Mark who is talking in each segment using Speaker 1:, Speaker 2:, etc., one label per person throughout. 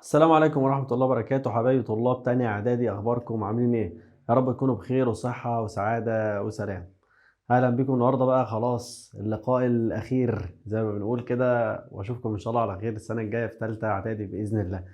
Speaker 1: السلام عليكم ورحمة الله وبركاته حبايبي طلاب تانية إعدادي، أخباركم عاملين إيه؟ يا رب تكونوا بخير وصحة وسعادة وسلام. أهلا بكم النهاردة بقى، خلاص اللقاء الأخير زي ما بنقول كده، وأشوفكم إن شاء الله على خير السنة الجاية في تالتة إعدادي بإذن الله.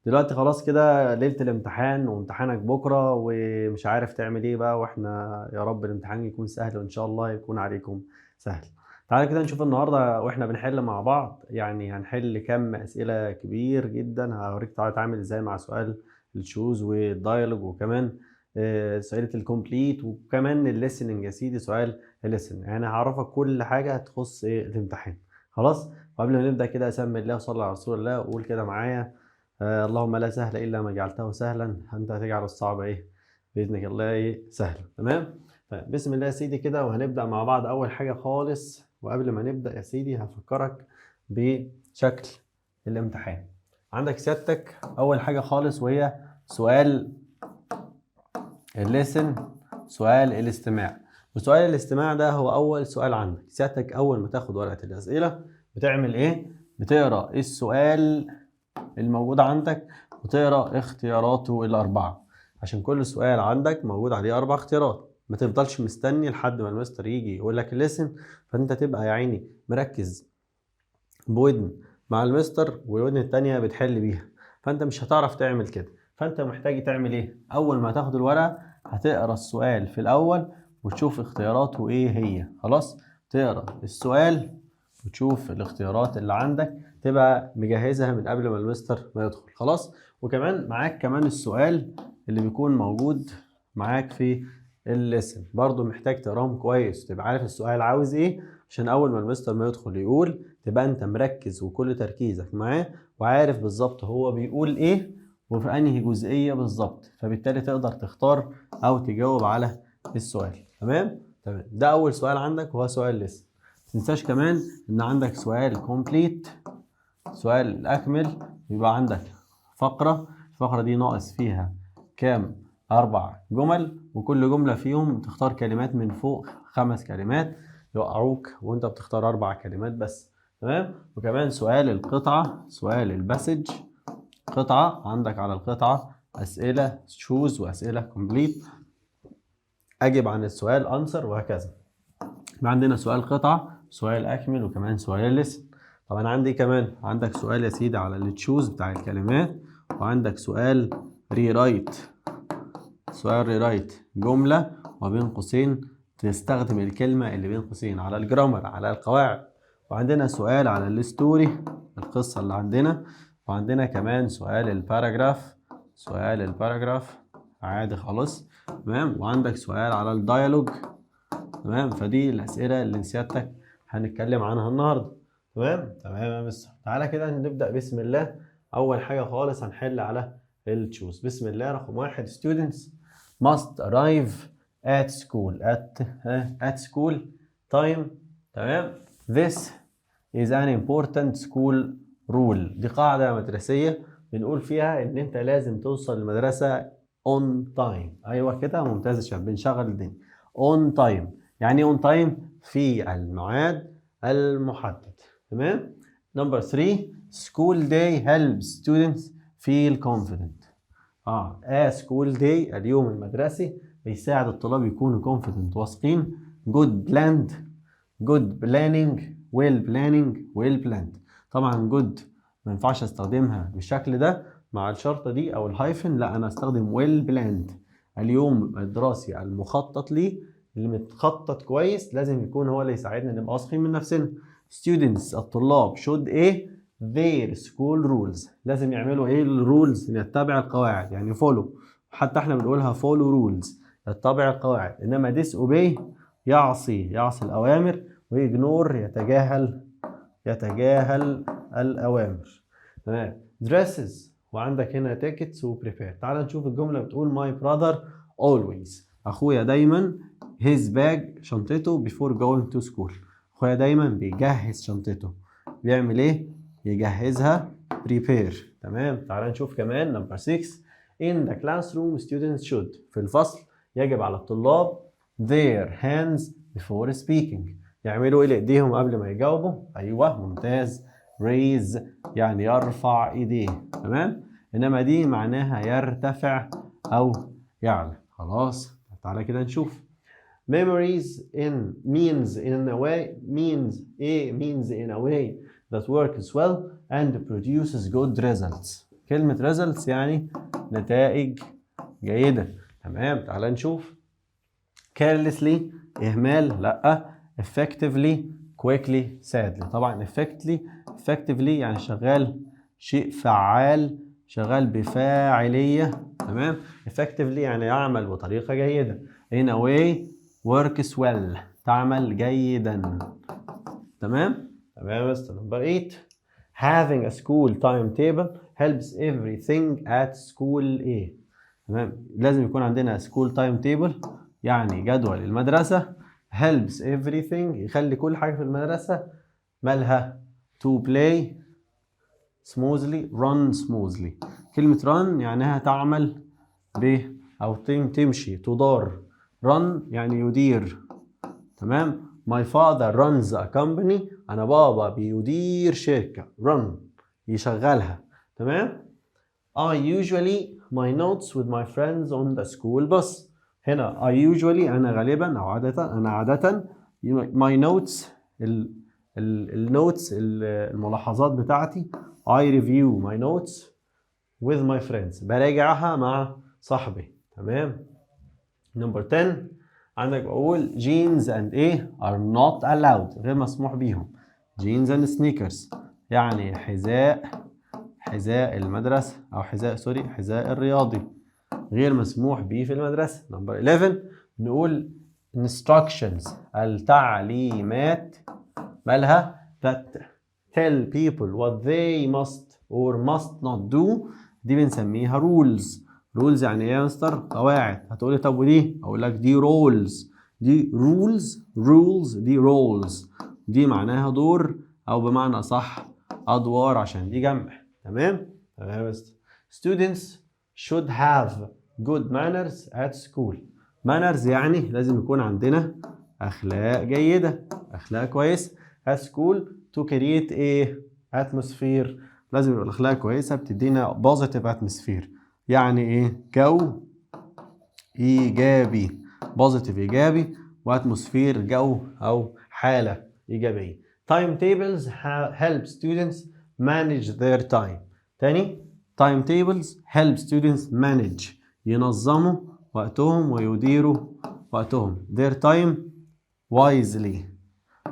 Speaker 1: دلوقتي خلاص كده ليلة الامتحان وامتحانك بكرة ومش عارف تعمل إيه بقى، وإحنا يا رب الامتحان يكون سهل وإن شاء الله يكون عليكم سهل. تعالى كده نشوف النهارده واحنا بنحل مع بعض، يعني هنحل كم اسئله كبير جدا. هوريك تعالى تعمل ازاي مع سؤال التشوز والدايلوج، وكمان اسئله الكومبليت، وكمان الليسننج يا سيدي سؤال الليسن. يعني هعرفك كل حاجه تخص الامتحان. خلاص، وقبل ما نبدا كده اسمي الله وصلي على رسول الله وقول كده معايا: اللهم لا سهل الا ما جعلته سهلا، انت هتجعل الصعب ايه باذنك الله ايه سهلا. تمام. طيب بسم الله يا سيدي كده، وهنبدا مع بعض. اول حاجه خالص، وقبل ما نبدأ يا سيدي هفكرك بشكل الامتحان. عندك سيادتك أول حاجة خالص وهي سؤال الليسن، سؤال الاستماع. وسؤال الاستماع ده هو أول سؤال عندك. سيادتك أول ما تاخد ورقة الأسئلة بتعمل إيه؟ بتقرأ السؤال الموجود عندك وتقرأ اختياراته الأربعة، عشان كل سؤال عندك موجود عليه 4 اختيارات. ما تفضلش مستني لحد ما المستر يجي يقول لك لسن، فانت تبقى يا عيني مركز بودن مع المستر والودن التانية بتحل بيها، فانت مش هتعرف تعمل كده. فانت محتاج تعمل ايه؟ اول ما تاخد الورقة هتقرا السؤال في الاول وتشوف اختياراته ايه هي. خلاص، تقرا السؤال وتشوف الاختيارات اللي عندك، تبقى مجهزها من قبل ما المستر ما يدخل. خلاص، وكمان معاك كمان السؤال اللي بيكون موجود معاك في الليسن، برضو محتاج تقراهم كويس وتبقى عارف السؤال عاوز ايه، عشان اول ما المستر ما يدخل يقول تبقى انت مركز وكل تركيزك معاه وعارف بالظبط هو بيقول ايه وفي انهي جزئية بالظبط، فبالتالي تقدر تختار او تجاوب على السؤال. تمام. ده اول سؤال عندك وهو سؤال لسن. متنساش كمان ان عندك سؤال كومبليت، سؤال اكمل. يبقى عندك فقرة، الفقرة دي ناقص فيها كام؟ 4 جمل، وكل جملة فيهم تختار كلمات من فوق 5 كلمات يوقعوك وانت بتختار 4 كلمات بس. تمام. وكمان سؤال القطعة، سؤال الباسج، قطعة عندك على القطعة أسئلة تشوز وأسئلة كومبليت، أجب عن السؤال أنسر، وهكذا. عندنا سؤال قطعة، سؤال أكمل، وكمان سؤال لسن. طبعا عندي كمان عندك سؤال يا سيدي على التشوز بتاع الكلمات، وعندك سؤال ريرايت، سؤال ريرايت جملة وبين قوسين تستخدم الكلمة اللي بين قوسين، على الجرامر على القواعد. وعندنا سؤال على الستوري، القصة اللي عندنا. وعندنا كمان سؤال الباراجراف، سؤال الباراجراف عادي خالص. تمام. وعندك سؤال على الديالوج. تمام. فدي الأسئلة اللي سيادتك هنتكلم عنها النهاردة. تمام يا مستر. تعالى كده نبدأ بسم الله. أول حاجة خالص هنحل على التشوز. بسم الله. رقم 1: students must arrive at school at school time. تمام. This is an important school rule. دي قاعدة مدرسية بنقول فيها إن أنت لازم توصل المدرسة on time. أيوة كده، ممتاز يا شباب، بنشغل الدنيا. on time يعني on time في الميعاد المحدد. تمام. Number 3: school day helps students feel confident. school day اليوم المدرسي بيساعد الطلاب يكونوا confident واثقين. good planned، good planning، well planned. طبعا good ما ينفعش استخدمها بالشكل ده مع الشرطة دي او الهايفن، لا انا استخدم well planned. اليوم الدراسي المخطط ليه، اللي متخطط كويس، لازم يكون هو اللي يساعدنا نبقى واثقين من نفسنا. students الطلاب should ايه؟ their school rules. لازم يعملوا ايه الرولز؟ يتبع القواعد، يعني follow. حتى احنا بنقولها follow rules، يتبع القواعد. انما disobey يعصي الاوامر، ويجنور يتجاهل الاوامر. تمام. dresses، وعندك هنا tickets وprepare. تعال نشوف الجمله بتقول my brother always، اخويا دايما his bag شنطته before going to school. اخويا دايما بيجهز شنطته. بيعمل ايه؟ يجهزها prepare. تمام. تعال نشوف كمان number 6: in the classroom students should، في الفصل يجب على الطلاب their hands before speaking، يعملوا ايه لايديهم قبل ما يجاوبوا؟ ايوه ممتاز. raise يعني يرفع ايديه. تمام. انما دي معناها يرتفع او يعلى. خلاص تعالى كده نشوف. memories means in a way that works well and produces good results. كلمة results يعني نتائج جيدة. تمام تعالى نشوف. carelessly إهمال لأ. effectively quickly sadly. طبعا effectively يعني شغال شيء فعال، شغال بفاعلية. تمام. effectively يعني يعمل بطريقة جيدة. in a way works well تعمل جيدا. تمام بس. number 8 having a school timetable helps everything at school A. تمام لازم يكون عندنا school timetable يعني جدول المدرسة. helps everything يخلي كل حاجة في المدرسة مالها to play smoothly run smoothly. كلمة run يعنيها تعمل أو تمشي تدار. run يعني يدير. تمام. my father runs a company أنا بابا بيدير شركة. run يشغلها. تمام. I usually my notes with my friends on the school bus. هنا I usually أنا غالبا أو عادة my notes النوتس الملاحظات بتاعتي I review my notes with my friends براجعها مع صاحبي. تمام. number 10 عندك بقول jeans and are not allowed غير مسموح بيهم. jeans and sneakers يعني حذاء المدرسة أو حذاء الرياضي غير مسموح به في المدرسة. number 11 نقول instructions التعليمات مالها that tell people what they must or must not do دي بنسميها rules. rules يعني ايه يا مستر؟ قواعد. هتقولي طب ودي؟ اقول لك دي rules. دي rules دي roles. دي معناها دور او بمعنى صح ادوار عشان دي جمع. تمام بس. students should have good manners at school. manners يعني لازم يكون عندنا اخلاق جيدة، اخلاق كويس at school to create atmosphere. لازم يبقى الاخلاق كويسة بتدينا positive atmosphere يعني جو ايجابي. positive ايجابي واتموسفير جو او حالة ايجابية. timetables help students manage their time. تاني timetables help students manage ينظموا وقتهم ويديروا وقتهم their time wisely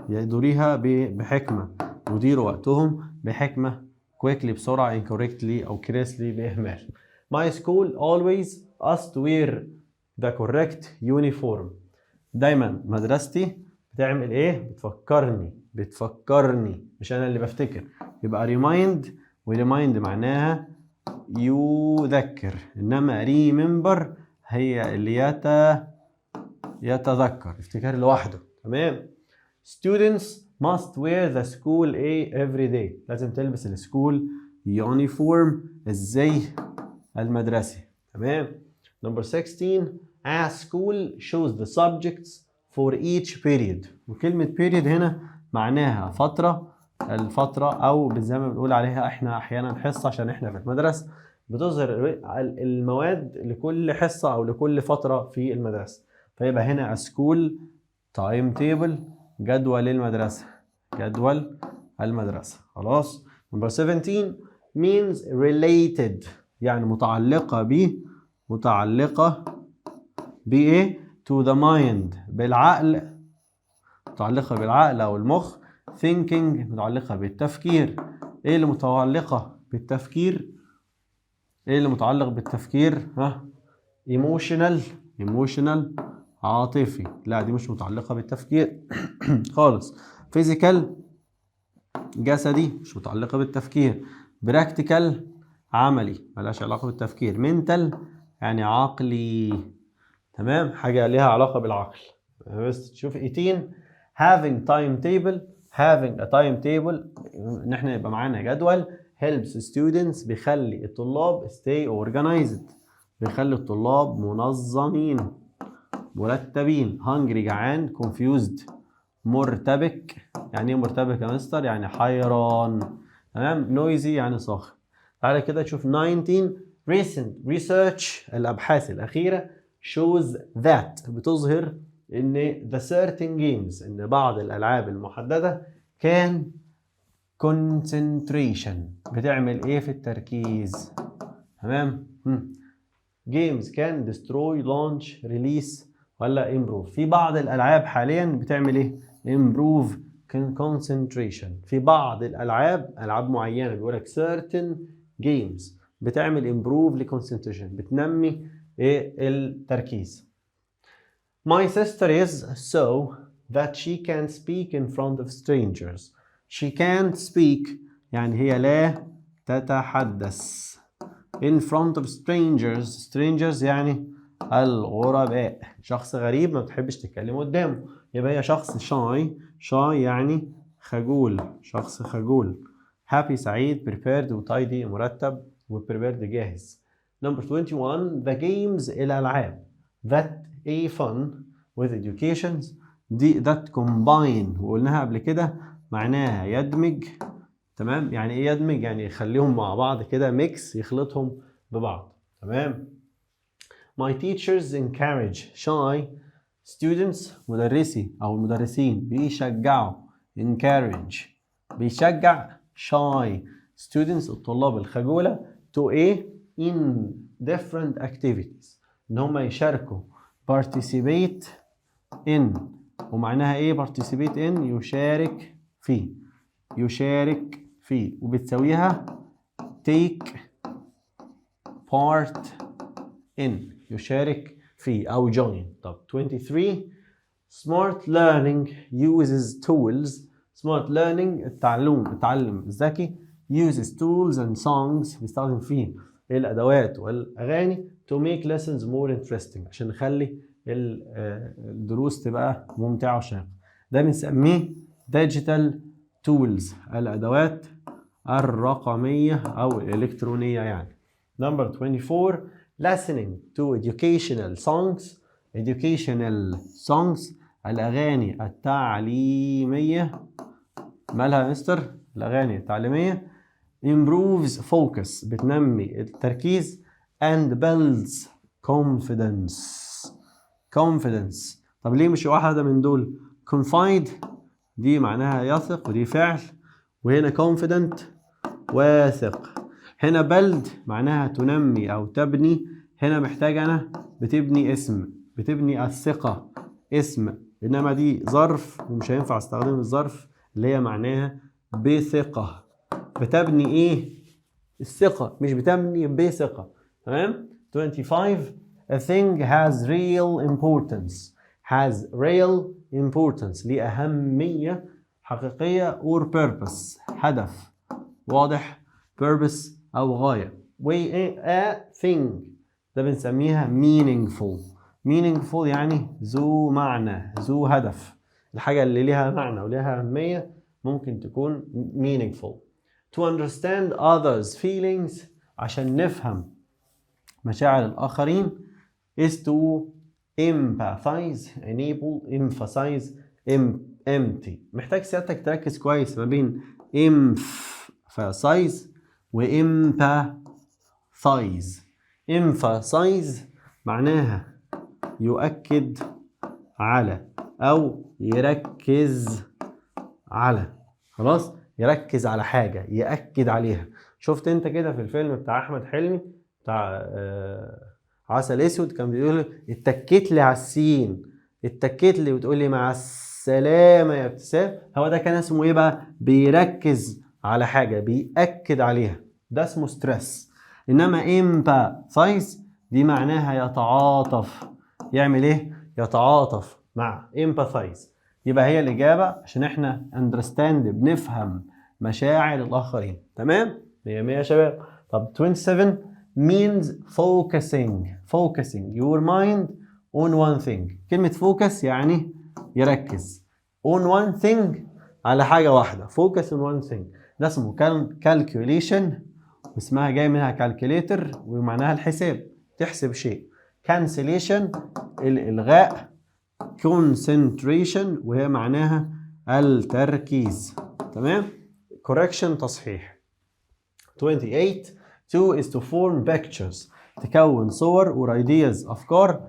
Speaker 1: يديرها بحكمة. يديروا وقتهم بحكمة. quickly بسرعة incorrectly أو carelessly بإهمال. my school always asked to wear the correct uniform. دايما مدرستي بتعمل ايه؟ بتفكرني مش انا اللي بفتكر. يبقى remind وريمايند معناها يذكر، انما remember هي اللي يتذكر افتكار لوحده. تمام. students must wear the school every day. لازم تلبس السكول يونيفورم الزي المدرسي. تمام. number 16 a school shows the subjects for each period. وكلمة period هنا معناها الفترة أو زي ما بنقول عليها احنا أحيانا حصة عشان احنا في المدرسة بتظهر المواد لكل حصة أو لكل فترة في المدرسة. فيبقى هنا a school timetable جدول المدرسة. خلاص. number 17 means related يعني متعلقة بإيه؟ to the mind بالعقل. متعلقة بالعقل أو المخ. thinking متعلقة بالتفكير. إيه اللي متعلقة بالتفكير؟ إيه اللي متعلق بالتفكير؟ emotional عاطفي. لا دي مش متعلقة بالتفكير خالص. physical جسدي مش متعلقة بالتفكير. practical عملي ملهاش علاقة بالتفكير. mental يعني عقلي. تمام. حاجة ليها علاقة بالعقل. بس تشوف 18 having a timetable ان احنا يبقى معانا جدول helps students بيخلي الطلاب stay organized بيخلي الطلاب منظمين مرتبين. hungry جعان. confused مرتبك. يعني ايه مرتبك يا مستر؟ يعني حيران. تمام. noisy يعني صاخب. تعالى كده تشوف 19 recent research الأبحاث الأخيرة shows that بتظهر إن the certain games إن بعض الألعاب المحددة كان concentration بتعمل إيه في التركيز. تمام. games can destroy launch release ولا improve. في بعض الألعاب حاليا بتعمل إيه؟ improve concentration. في بعض الألعاب ألعاب معينة بيقولك certain games بتعمل improve لconcentration بتنمي إيه التركيز. My sister is so that she can speak in front of strangers. She can't speak يعني هي لا تتحدث. In front of strangers يعني الغرباء. شخص غريب ما بتحبش تتكلم قدامه يبقى هي شخص shy يعني خجول. شخص خجول. happy سعيد. prepared وtidy مرتب وprepared جاهز. Number 21 the games الألعاب that a fun with education دي that combine وقلناها قبل كده معناها يدمج. تمام. يعني ايه يدمج؟ يعني يخليهم مع بعض كده ميكس يخلطهم ببعض. تمام. My teachers encourage shy students مدرسي أو المدرسين بيشجعوا encourage بيشجع shy students الطلاب الخجولة to a in different activities إن هم يشاركوا participate in ومعناها إيه participate in يشارك فيه يشارك فيه وبتساويها take part in يشارك فيه أو join. طب 23 smart learning uses tools. smart learning التعلم الذكي uses tools and songs بيستخدم فيه الأدوات والأغاني to make lessons more interesting عشان نخلي الدروس تبقى ممتعة وشاقة. ده بنسميه digital tools الأدوات الرقمية أو الإلكترونية يعني. Number 24 listening to educational songs الأغاني التعليمية. مالها يا مستر؟ الأغاني التعليمية improves focus بتنمي التركيز and builds confidence. طب ليه مش واحدة من دول؟ confide دي معناها يثق ودي فعل وهنا confident واثق. هنا build معناها تنمي أو تبني. هنا محتاج أنا بتبني اسم بتبني الثقة اسم إنما دي ظرف ومش هينفع استخدم الظرف اللي هي معناها بثقة. بتبني إيه؟ الثقة مش بتبني بثقة. تمام؟ 25 a thing has real importance ليه أهمية حقيقية or purpose هدف واضح purpose أو غاية. a thing ده بنسميها meaningful يعني ذو معنى ذو هدف. الحاجة اللي ليها معنى وليها أهمية ممكن تكون meaningful. to understand others feelings عشان نفهم مشاعر الآخرين is to empathize emphasize empty. محتاج سيادتك تركز كويس ما بين emphasize و emphasize معناها يؤكد على أو يركز على. خلاص يركز على حاجة يأكد عليها. شفت انت كده في الفيلم بتاع أحمد حلمي بتاع عسل اسود كان بيقول اتكيت لي على السين اتكيت لي وتقول لي مع السلامة يا ابتسام. هو ده كان اسمه ايه بقى؟ بيركز على حاجة بيأكد عليها ده اسمه ستريس. انما empathize دي معناها يتعاطف. يعمل ايه؟ يتعاطف مع empathize. يبقى هي الإجابة عشان احنا understand بنفهم مشاعر الآخرين. تمام؟ 100 يا شباب. طب 27 means focusing your mind on one thing. كلمة focus يعني يركز on one thing على حاجة واحدة. focus on one thing ده اسمه calculation واسمها جاي منها calculator ومعناها الحساب تحسب شيء. cancellation الإلغاء. concentration وهي معناها التركيز. تمام. correction تصحيح. 28 2 is to form pictures. تكون صور or ideas أفكار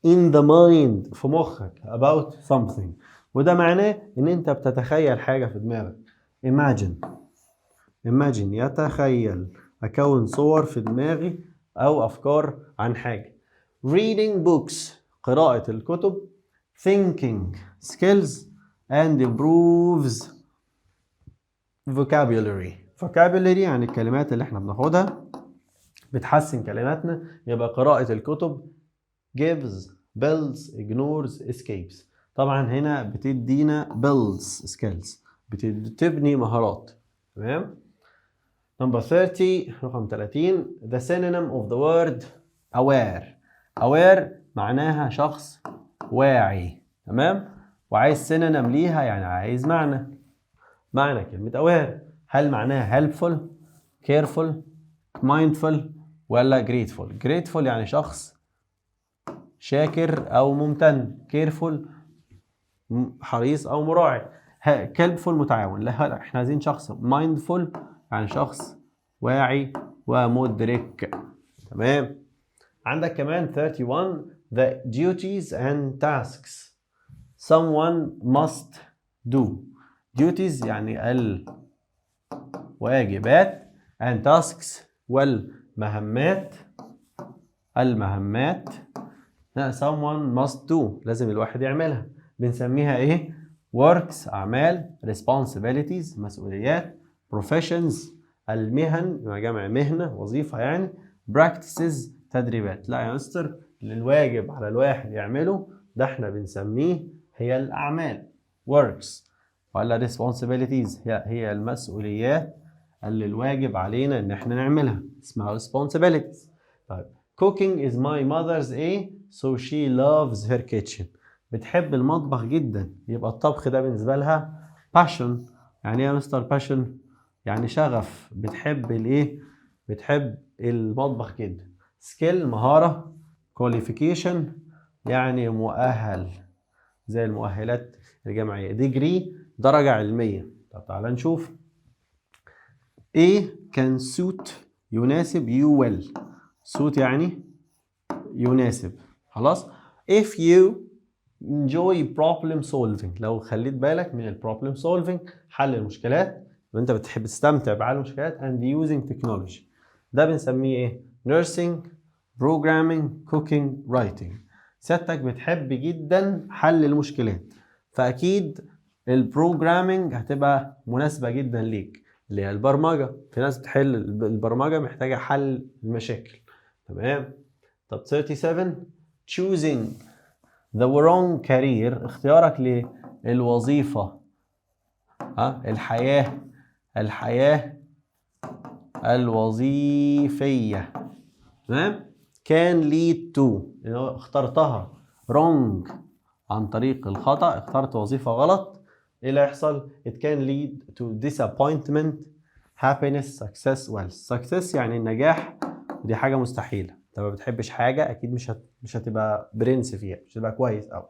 Speaker 1: in the mind في مخك about something. وده معناه إن أنت بتتخيل حاجة في دماغك. imagine يتخيل. أكون صور في دماغي أو أفكار عن حاجة. reading books قراءة الكتب. thinking skills and improves vocabulary يعني الكلمات اللي احنا بناخدها بتحسن كلماتنا. يبقى قراءة الكتب gives builds ignores escapes. طبعا هنا بتدينا builds skills بتبني مهارات. تمام. number 30 رقم 30 the synonym of the word aware معناها شخص واعي. تمام. وعايز synonym ليها يعني عايز معنى كلمة aware. هل معناها helpful careful mindful ولا grateful يعني شخص شاكر أو ممتن. careful حريص أو مراعي. helpful متعاون. لا احنا عايزين شخص mindful يعني شخص واعي ومدرك. تمام. عندك كمان 31 the duties and tasks someone must do. duties يعني الواجبات and tasks والمهمات. someone must do لازم الواحد يعملها. بنسميها ايه؟ works أعمال. responsibilities مسؤوليات. professions المهن جمع مهنة وظيفة يعني. practices تدريبات. لا يا مستر الواجب على الواحد يعمله ده احنا بنسميه هي الأعمال works ولا responsibilities هي المسؤوليات اللي الواجب علينا ان احنا نعملها اسمها responsibilities. طيب cooking is my mother's so she loves her kitchen. بتحب المطبخ جدا يبقى الطبخ ده بالنسبة لها passion. يعني ايه يا مستر passion؟ يعني شغف. بتحب المطبخ جدا. skill مهارة. qualification يعني مؤهل زي المؤهلات الجامعية. degree درجة علمية. طب تعالى نشوف. can suit يناسب you well. suit يعني يناسب. خلاص. if you enjoy problem solving لو خليت بالك من problem solving حل المشكلات وانت بتحب تستمتع بحل المشكلات and using technology ده بنسميه ايه؟ nursing programming cooking writing. سيادتك بتحب جدا حل المشكلات فاكيد البروجرامينج هتبقى مناسبة جدا ليك اللي هي البرمجة. في ناس بتحل البرمجة محتاجة حل المشاكل. تمام. طب 37 choosing the wrong career اختيارك للوظيفة الحياة الوظيفية. تمام. can lead to اخترتها wrong عن طريق الخطأ. اخترت وظيفة غلط ايه اللي هيحصل؟ it can lead to disappointment happiness success wealth. success يعني النجاح ودي حاجة مستحيلة. انت ما بتحبش حاجة اكيد مش هتبقى برنس فيها مش هتبقى كويس أوي.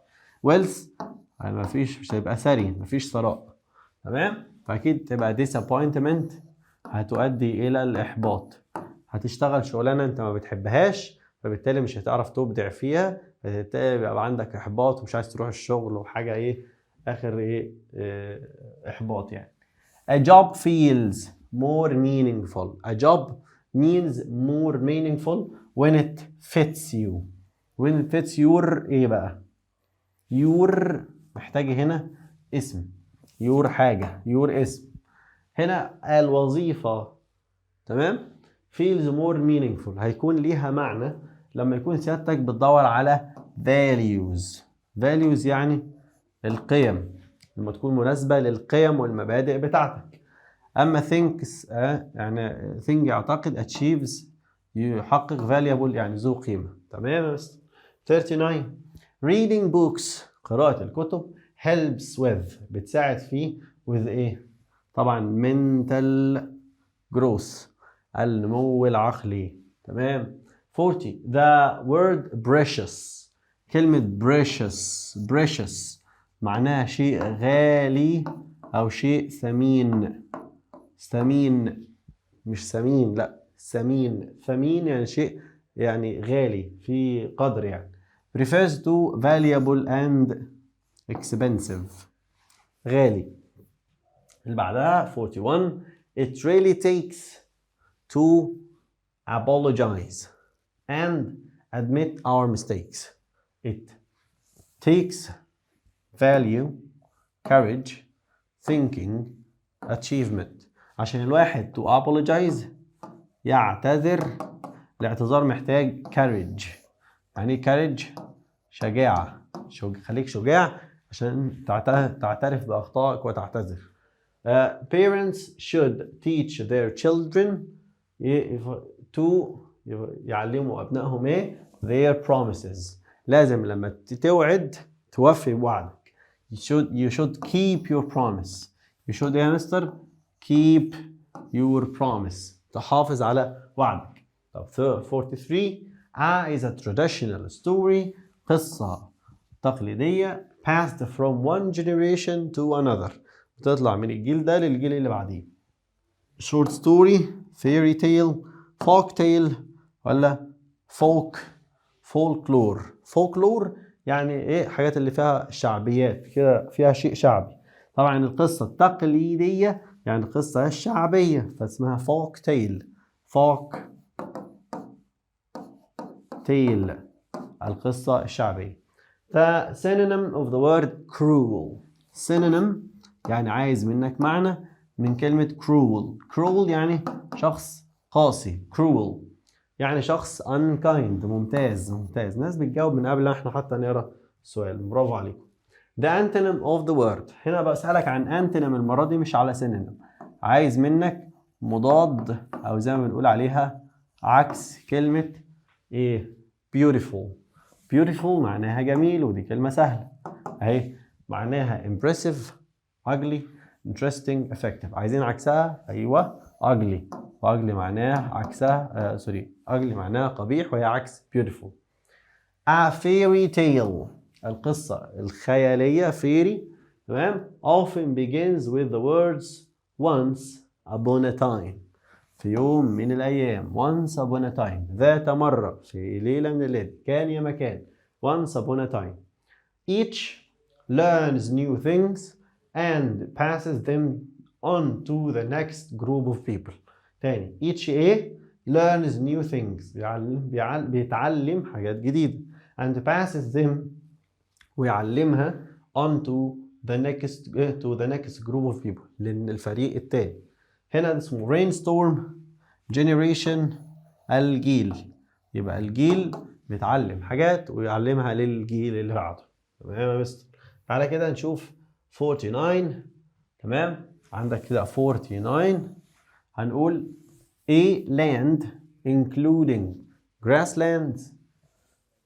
Speaker 1: wealth يعني مش هيبقى ثري مفيش ثراء. تمام. فاكيد تبقى disappointment هتؤدي الى الاحباط. هتشتغل شغلانة انت ما بتحبهاش فبالتالي مش هتعرف تبدع فيها فبالتالي بيبقى عندك احباط ومش عايز تروح الشغل وحاجة اخر احباط يعني. A job feels more meaningful. A job means more meaningful when it fits you. when it fits your بقى؟ your محتاج هنا اسم. your حاجة your اسم. هنا الوظيفة. تمام. feels more meaningful هيكون ليها معنى لما يكون سيادتك بتدور على values يعني القيم لما تكون مناسبة للقيم والمبادئ بتاعتك. أما thinks يعني think يعتقد achieves يحقق valuable يعني ذو قيمة. تمام. 39 reading books قراءة الكتب helps with بتساعد فيه with طبعا mental growth النمو العقلي. تمام. 40 the word precious كلمة precious معناها شيء غالي أو شيء ثمين مش ثمين لا ثمين. ثمين يعني شيء يعني غالي في قدر يعني. refers to valuable and expensive. غالي. اللي بعدها 41 it really takes to apologize and admit our mistakes. It takes value, courage, thinking, achievement. عشان الواحد to apologize يعتذر. الاعتذار محتاج courage. يعني courage شجاعة. خليك شجاع عشان تعترف بأخطائك وتعتذر. Parents should teach their children to يعلموا أبنائهم إيه؟ their promises. لازم لما توعد توفي بوعدك. You should keep your promise. You should يا مستر keep your promise. تحافظ على وعدك. طب 43 is a traditional story. قصة تقليدية passed from one generation to another. بتطلع من الجيل ده للجيل اللي بعديه. short story, fairy tale, folk tale ولا folklore. folklore يعني ايه؟ حاجات اللي فيها شعبيات كده، فيها شيء شعبي. طبعا القصة التقليدية يعني القصة الشعبية فاسمها folk tale. folk tale القصة الشعبية. The synonym of the word cruel. synonym يعني عايز منك معنى من كلمة cruel. cruel يعني شخص قاسي. cruel يعني شخص unkind. ممتاز. ناس بتجاوب من قبل احنا حتى نقرا السؤال. برافو عليكم. The antonym of the word. هنا بسألك عن antonym المرة دي مش على synonym. عايز منك مضاد او زي ما بنقول عليها عكس كلمة ايه؟ beautiful. beautiful معناها جميل ودي كلمة سهلة اهي. معناها impressive, ugly, interesting, effective. عايزين عكسها. ايوه ugly. ugly معناها عكسها ugly معناها قبيح وهي عكس beautiful. a fairy tale القصة الخيالية fairy تمام often begins with the words once upon a time. في يوم من الأيام once upon a time ذات مرة في ليلة من الليل كان يا مكان once upon a time. each learns new things and passes them on to the next group of people. تاني each learns new things بيتعلم حاجات جديدة and passes them ويعلمها on to the next group of people للفريق التاني. هنا اسمه brainstorm generation الجيل. يبقى الجيل بيتعلم حاجات ويعلمها للجيل اللي بعده. تمام يا مستر. تعالى كده نشوف 49. تمام عندك كده 49 هنقول a land including grasslands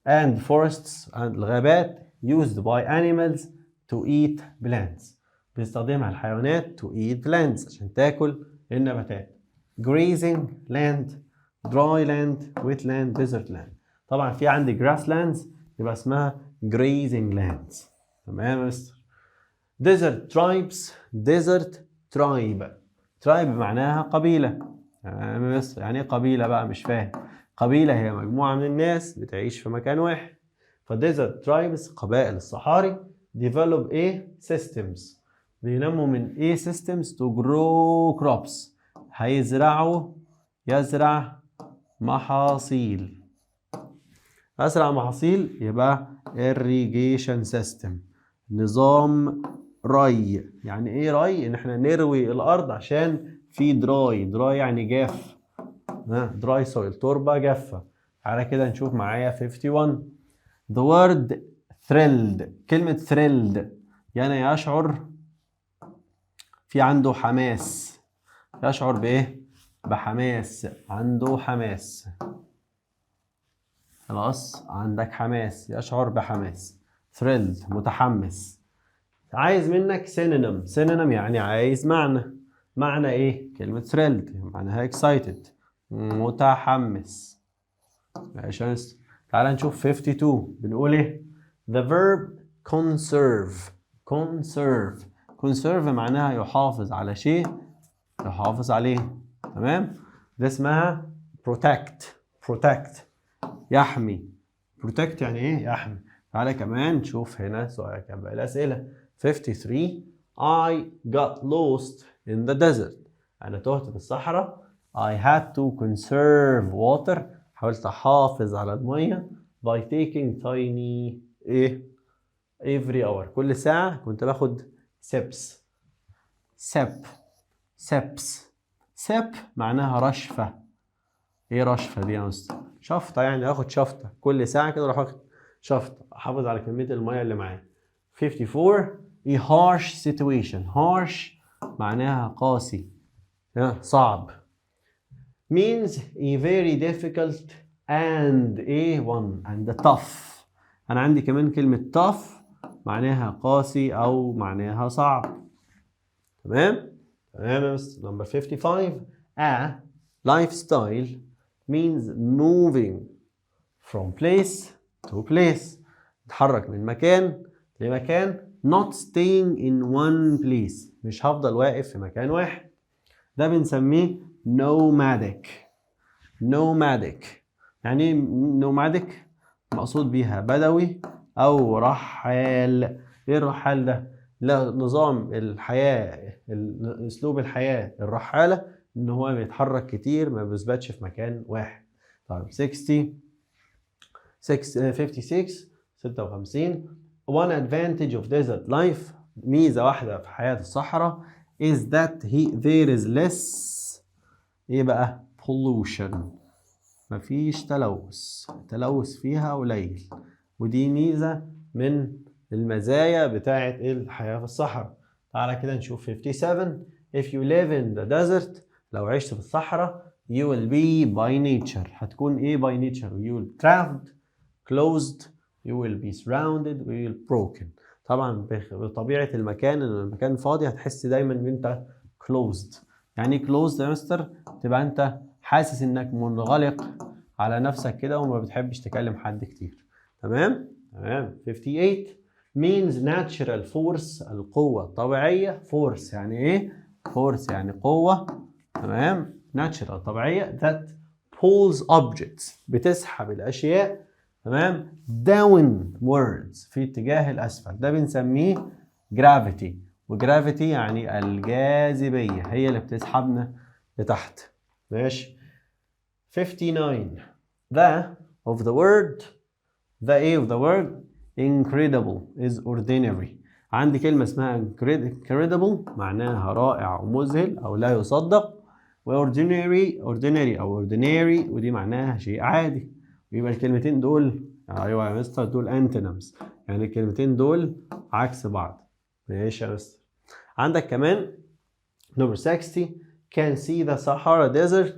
Speaker 1: and forests and الغابات used by animals to eat plants. بيستخدمها الحيوانات to eat plants عشان تاكل النباتات. grazing land, dry land, wetland, desert land. طبعا في عندي grasslands يبقى اسمها grazing lands. تمام يا مستر. desert tribes, desert tribe. tribe معناها قبيلة. تمام يا مستر. يعني ايه قبيلة بقى؟ مش فاهم. قبيلة هي مجموعة من الناس بتعيش في مكان واحد. فديزرت tribes قبائل الصحاري develop systems. بينموا من systems to grow crops. يزرع محاصيل. أسرع محاصيل يبقى irrigation system. نظام ري. يعني ايه ري؟ ان احنا نروي الارض عشان في دراي يعني جاف. دراي سويل تربة جافة. على كده نشوف معايا 51. the word thrilled. كلمة thrilled يعني يشعر في عنده حماس. يشعر بايه؟ بحماس. عنده حماس. خلاص عندك حماس. يشعر بحماس. thrilled متحمس. عايز منك synonym. synonym يعني عايز معنى ايه؟ كلمة thrilled معناها excited متحمس. ماشي. تعال نشوف 52. بنقول ايه؟ the verb conserve. conserve معناها يحافظ على شيء. يحافظ عليه. تمام. ده اسمها protect يحمي. protect يعني ايه؟ يحمي. تعالى كمان نشوف هنا سؤال كان بقى الأسئلة. 53 I got lost in the desert. أنا تهت في الصحراء. I had to conserve water. حاولت أحافظ على المية by taking tiny إيه؟ every hour. كل ساعة كنت باخد sips. sip معناها رشفة. إيه رشفة دي يا مستر؟ شفطة يعني، آخد شفطة كل ساعة كده أروح آخد شفطة أحافظ على كمية المية اللي معايا. 54 a harsh situation. harsh معناها قاسي، صعب. means a very difficult and a one and tough. أنا عندي كمان كلمة tough معناها قاسي أو معناها صعب. تمام يا مستر. number 55 a lifestyle means moving from place to place. تتحرك من مكان لمكان. not staying in one place. مش هفضل واقف في مكان واحد. ده بنسميه nomadic. يعني ايه nomadic؟ مقصود بيها بدوي او رحال. ايه الرحال ده؟ لا، نظام الحياة، اسلوب الحياة الرحالة ان هو بيتحرك كتير، ما بيثبتش في مكان واحد. طيب 56 one advantage of desert life. ميزة واحدة في حياة الصحراء is that there is less ايه بقى؟ pollution. مفيش تلوث فيها قليل، ودي ميزة من المزايا بتاعة الحياة في الصحراء. تعالى كده نشوف 57 if you live in the desert. لو عشت في الصحراء you will be by nature. هتكون ايه by nature؟ you will trapped, closed, you will be surrounded, you will broken. طبعا بطبيعة المكان، ان المكان فاضي هتحس دايما ان انت closed. يعني closed يا مستر؟ تبقى انت حاسس انك منغلق على نفسك كده وما بتحبش تكلم حد كتير. تمام 58 means natural force. القوة الطبيعية. force يعني ايه؟ force يعني قوة. تمام. natural طبيعية that pulls objects. بتسحب الأشياء. تمام. downwards في اتجاه الأسفل. ده بنسميه gravity. وجرافيتي يعني الجاذبية، هي اللي بتسحبنا لتحت. ماشي. 59 the of the word incredible is ordinary. عندي كلمة اسمها incredible معناها رائع ومذهل أو لا يصدق، و ordinary أو ordinary ودي معناها شيء عادي. يبقى الكلمتين دول أيوة يا مستر دول antonyms، يعني الكلمتين دول عكس بعض. ماشي يا مستر. عندك كمان number 60 can see the Sahara Desert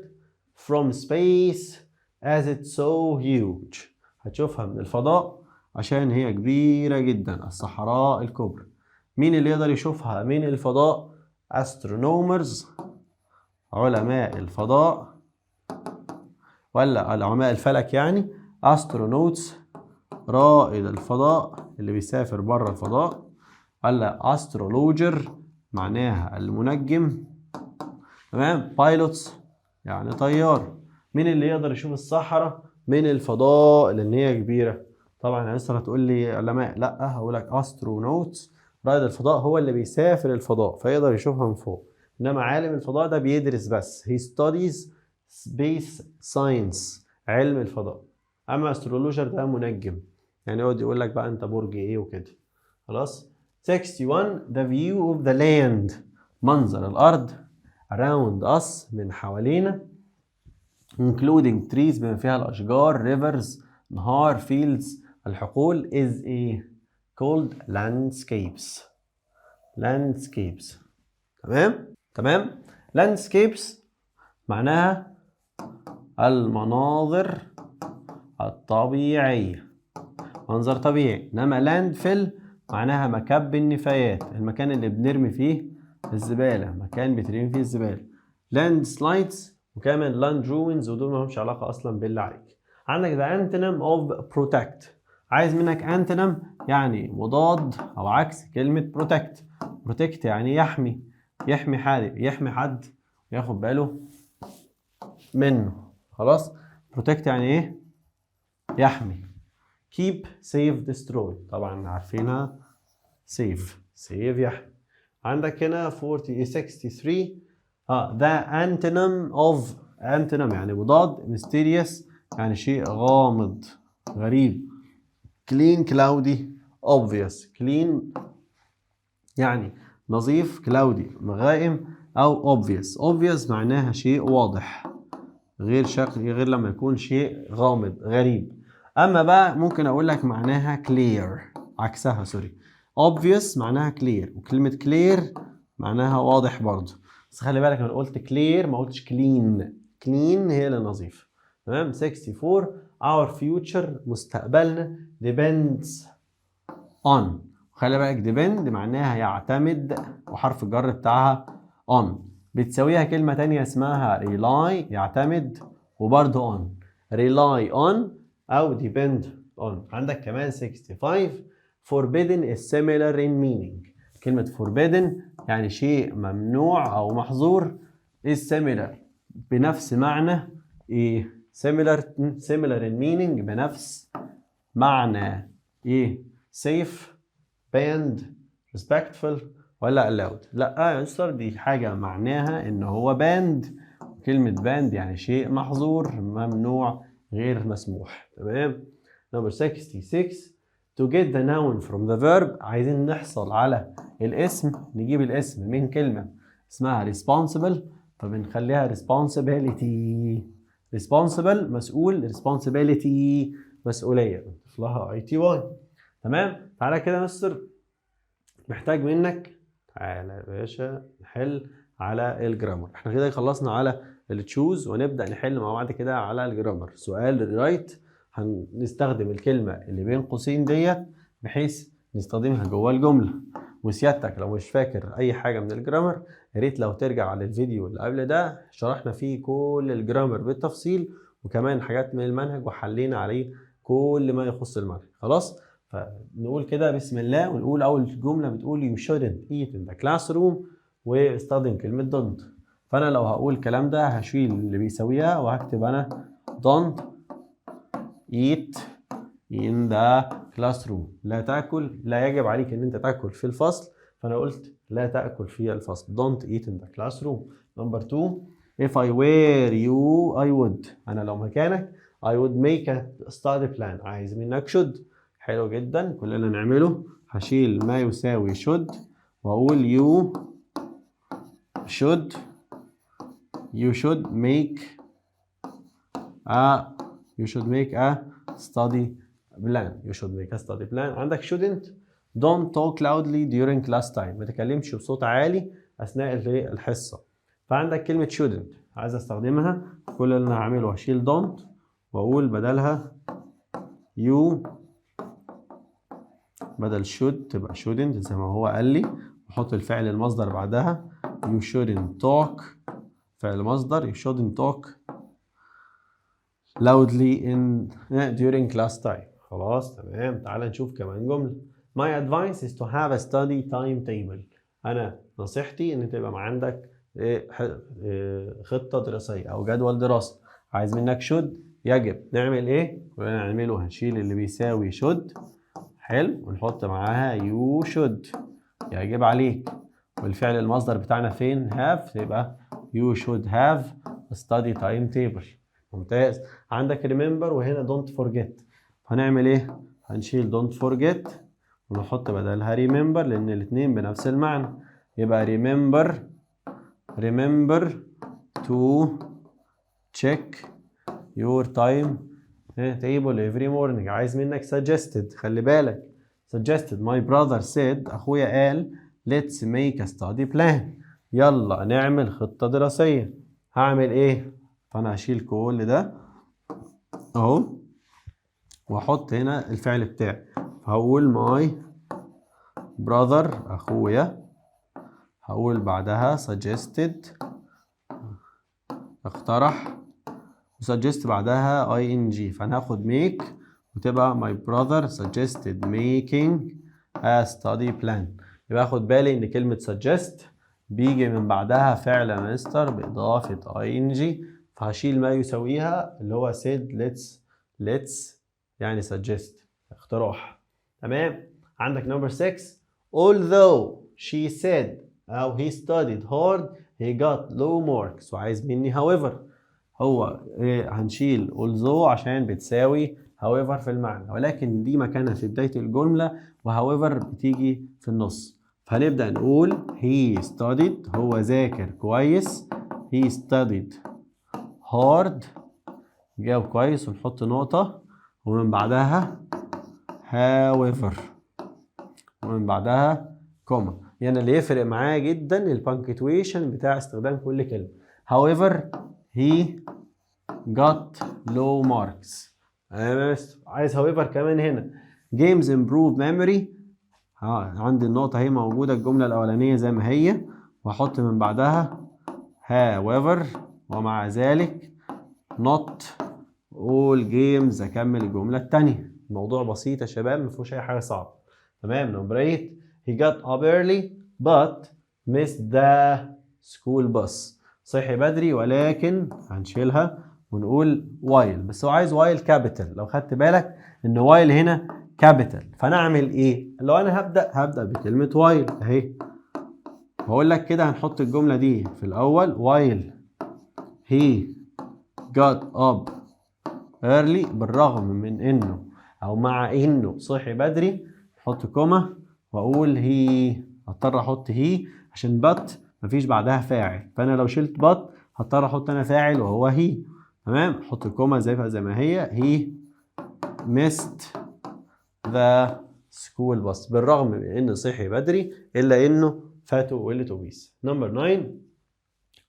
Speaker 1: from space as it's so huge. هتشوفها من الفضاء عشان هي كبيرة جدا، الصحراء الكبرى. مين اللي يقدر يشوفها من الفضاء؟ astronomers علماء الفضاء، ولا علماء الفلك يعني astronauts رائد الفضاء اللي بيسافر بره الفضاء، ولا astrologer معناها المنجم. تمام. pilots يعني طيار. مين اللي يقدر يشوف الصحراء من الفضاء لان هي كبيره؟ طبعا يا مستر هتقول لي علماء، لا هقول لك astronauts رائد الفضاء هو اللي بيسافر الفضاء فيقدر يشوفها من فوق، انما عالم الفضاء ده بيدرس بس he studies space science علم الفضاء. اما astrologer ده منجم، يعني يقعد يقول لك بقى انت برج ايه وكده. خلاص. 61 the view of the land منظر الارض around us من حوالينا including trees بما فيها الاشجار rivers نهار fields الحقول is a called landscapes. تمام. landscapes معناها المناظر الطبيعية، منظر طبيعي. انما landfill معناها مكب النفايات، المكان اللي بنرمي فيه الزبالة، مكان بترمي فيه الزبالة. landslides وكمان land ruins ودول ما همش علاقة أصلا بالله عليك. عندك the antonym of protect. عايز منك antonym يعني مضاد أو عكس كلمة protect يعني يحمي حد ياخد باله منه. خلاص. protect يعني ايه؟ يحمي. keep save destroy طبعا عارفينها. save يحمي. عندك هنا 63 ده antonym of antonym يعني مضاد. mysterious يعني شيء غامض غريب. clean cloudy obvious. clean يعني نظيف، cloudy غائم، او obvious معناها شيء واضح غير لما يكون شيء غامض غريب. اما بقى ممكن اقول لك معناها clear عكسها سوري. obvious معناها clear، وكلمة clear معناها واضح برضه. بس خلي بالك انا قلت clear ما قلتش clean. clean هي اللي نظيفة. تمام. 64 our future مستقبلنا depends on. خلي بالك depend معناها يعتمد، وحرف الجر بتاعها on. بتساويها كلمة تانية اسمها rely يعتمد، وبرضه on. rely on أو depend on. عندك كمان 65 forbidden is similar in meaning. كلمة forbidden يعني شيء ممنوع أو محظور. is similar بنفس معنى إيه؟ similar in meaning بنفس معنى إيه؟ safe banned respectful ولا allowed؟ لا يا مستر دي حاجة معناها ان هو banned. كلمة banned يعني شيء محظور ممنوع غير مسموح. تمام. number 66 to get the noun from the verb. عايزين نحصل على الاسم، نجيب الاسم من كلمة اسمها responsible فبنخليها responsibility. responsible مسؤول، responsibility مسؤولية نضيف لها ITY. تمام. تعالى كده يا مستر محتاج منك، تعالى يا باشا نحل على الجرامر. احنا كده خلصنا على التشوز ونبدا نحل مع بعض كده على الجرامر. سؤال الرايت هنستخدم الكلمه اللي بين قوسين ديت بحيث نستخدمها جوه الجمله. وسيادتك لو مش فاكر اي حاجه من الجرامر يا ريت لو ترجع على الفيديو اللي قبل ده شرحنا فيه كل الجرامر بالتفصيل وكمان حاجات من المنهج وحلينا عليه كل ما يخص المنهج. خلاص. فنقول كده بسم الله ونقول اول جمله بتقول you shouldn't eat in the classroom واستخدم كلمه don't. فانا لو هقول الكلام ده هشيل اللي بيساويها وهكتب انا don't eat in the classroom. لا تاكل، لا يجب عليك ان انت تاكل في الفصل، فانا قلت لا تاكل في الفصل. don't eat in the classroom. number 2 if I were you I would. انا لو مكانك I would make a study plan. عايز منك should. حلو جدا. كل اللي نعمله هشيل ما يساوي should واقول you should make a study plan. you should make a study plan. عندك shouldn't don't talk loudly during class time. ما تكلمش بصوت عالي اثناء الحصه. فعندك كلمه shouldn't عايز استخدمها. كل اللي انا هعمله هشيل don't واقول بدلها you بدل should تبقى shouldn't زي ما هو قال لي، وحط الفعل المصدر بعدها. you shouldn't talk فعل مصدر. you shouldn't talk loudly during class time. خلاص تمام. تعال نشوف كمان جملة. my advice is to have a study timetable. أنا نصيحتي إن أنت يبقى عندك خطة دراسية أو جدول دراسة. عايز منك should يجب. نعمل إيه؟ كلنا نعمله هنشيل اللي بيساوي should حلو ونحط معاها you should يجب عليك. والفعل المصدر بتاعنا فين؟ have تبقى you should have a study timetable. ممتاز. عندك remember وهنا don't forget. هنعمل ايه؟ هنشيل don't forget ونحط بدلها remember لان الاتنين بنفس المعنى. يبقى remember to check your time table every morning. عايز منك suggested. خلي بالك suggested my brother said اخويا قال let's make a study plan. يلا نعمل خطة دراسية. هعمل ايه؟ فانا هشيل كل ده اهو واحط هنا الفعل بتاعي. فهقول my brother اخويا، هقول بعدها suggested اقترح، suggest بعدها ing. فانا هاخد make وتبقى my brother suggested making a study plan. يبقى اخد بالي ان كلمة suggest بيجي من بعدها فعل مستر باضافة ing فهشيل ما يساويها اللي هو said let's يعني suggest اقتراح. تمام. عندك number 6 although she said أو he studied hard he got low marks وعايز مني however. هو هنشيل although عشان بتساوي however في المعنى، ولكن دي مكانها في بداية الجملة وhowever بتيجي في النص. فهنبدأ نقول he studied هو ذاكر كويس he studied hard جاوب كويس ونحط نقطة ومن بعدها however ومن بعدها كوما. يعني اللي يفرق معايا جدا البانكتويشن بتاع استخدام كل كلمة. however he got low marks. عايز however كمان هنا games improve memory. عندي النقطة هي موجودة الجملة الأولانية زي ما هي وأحط من بعدها however ومع ذلك not all games أكمل الجملة التانية. الموضوع بسيط يا شباب مفيهوش أي حاجة صعبة. تمام. نمبر 8 he got up early but missed the school bus. صحي بدري ولكن هنشيلها ونقول while. بس هو عايز while capital. لو خدت بالك إن while هنا capital فنعمل إيه؟ لو أنا هبدأ بكلمة while أهي. هقول لك كده هنحط الجملة دي في الأول while he got up early بالرغم من إنه أو مع إنه صحي بدري نحط كوما وأقول he. هضطر أحط he عشان but مفيش بعدها فاعل، فأنا لو شلت but هضطر أحط أنا فاعل وهو he. تمام. أحط الكوما زي ما هي he missed the school bus بالرغم من إنه صحي بدري إلا إنه فاته الأتوبيس. نمبر 9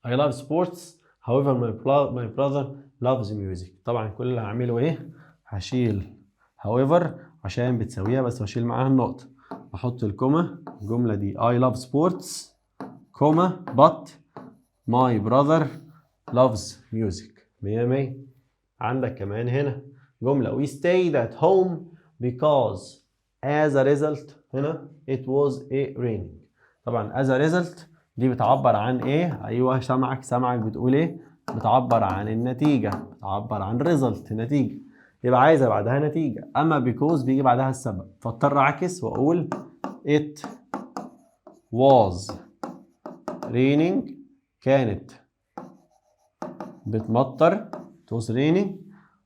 Speaker 1: I love sports however my brother loves music. طبعا كل اللي هعمله إيه؟ هشيل however عشان بتساويها بس واشيل معاها النقطة. احط الكوما الجملة دي I love sports كوما but my brother loves music. 100. عندك كمان هنا جملة we stayed at home because as a result هنا it was a raining. طبعا as a result دي بتعبر عن ايه؟ ايوه سامعك بتقول ايه؟ بتعبر عن النتيجة، بتعبر عن result نتيجة، يبقى عايزة بعدها نتيجة. أما because بيجي بعدها السبب فاضطر أعكس وأقول it was raining كانت بتمطر it was raining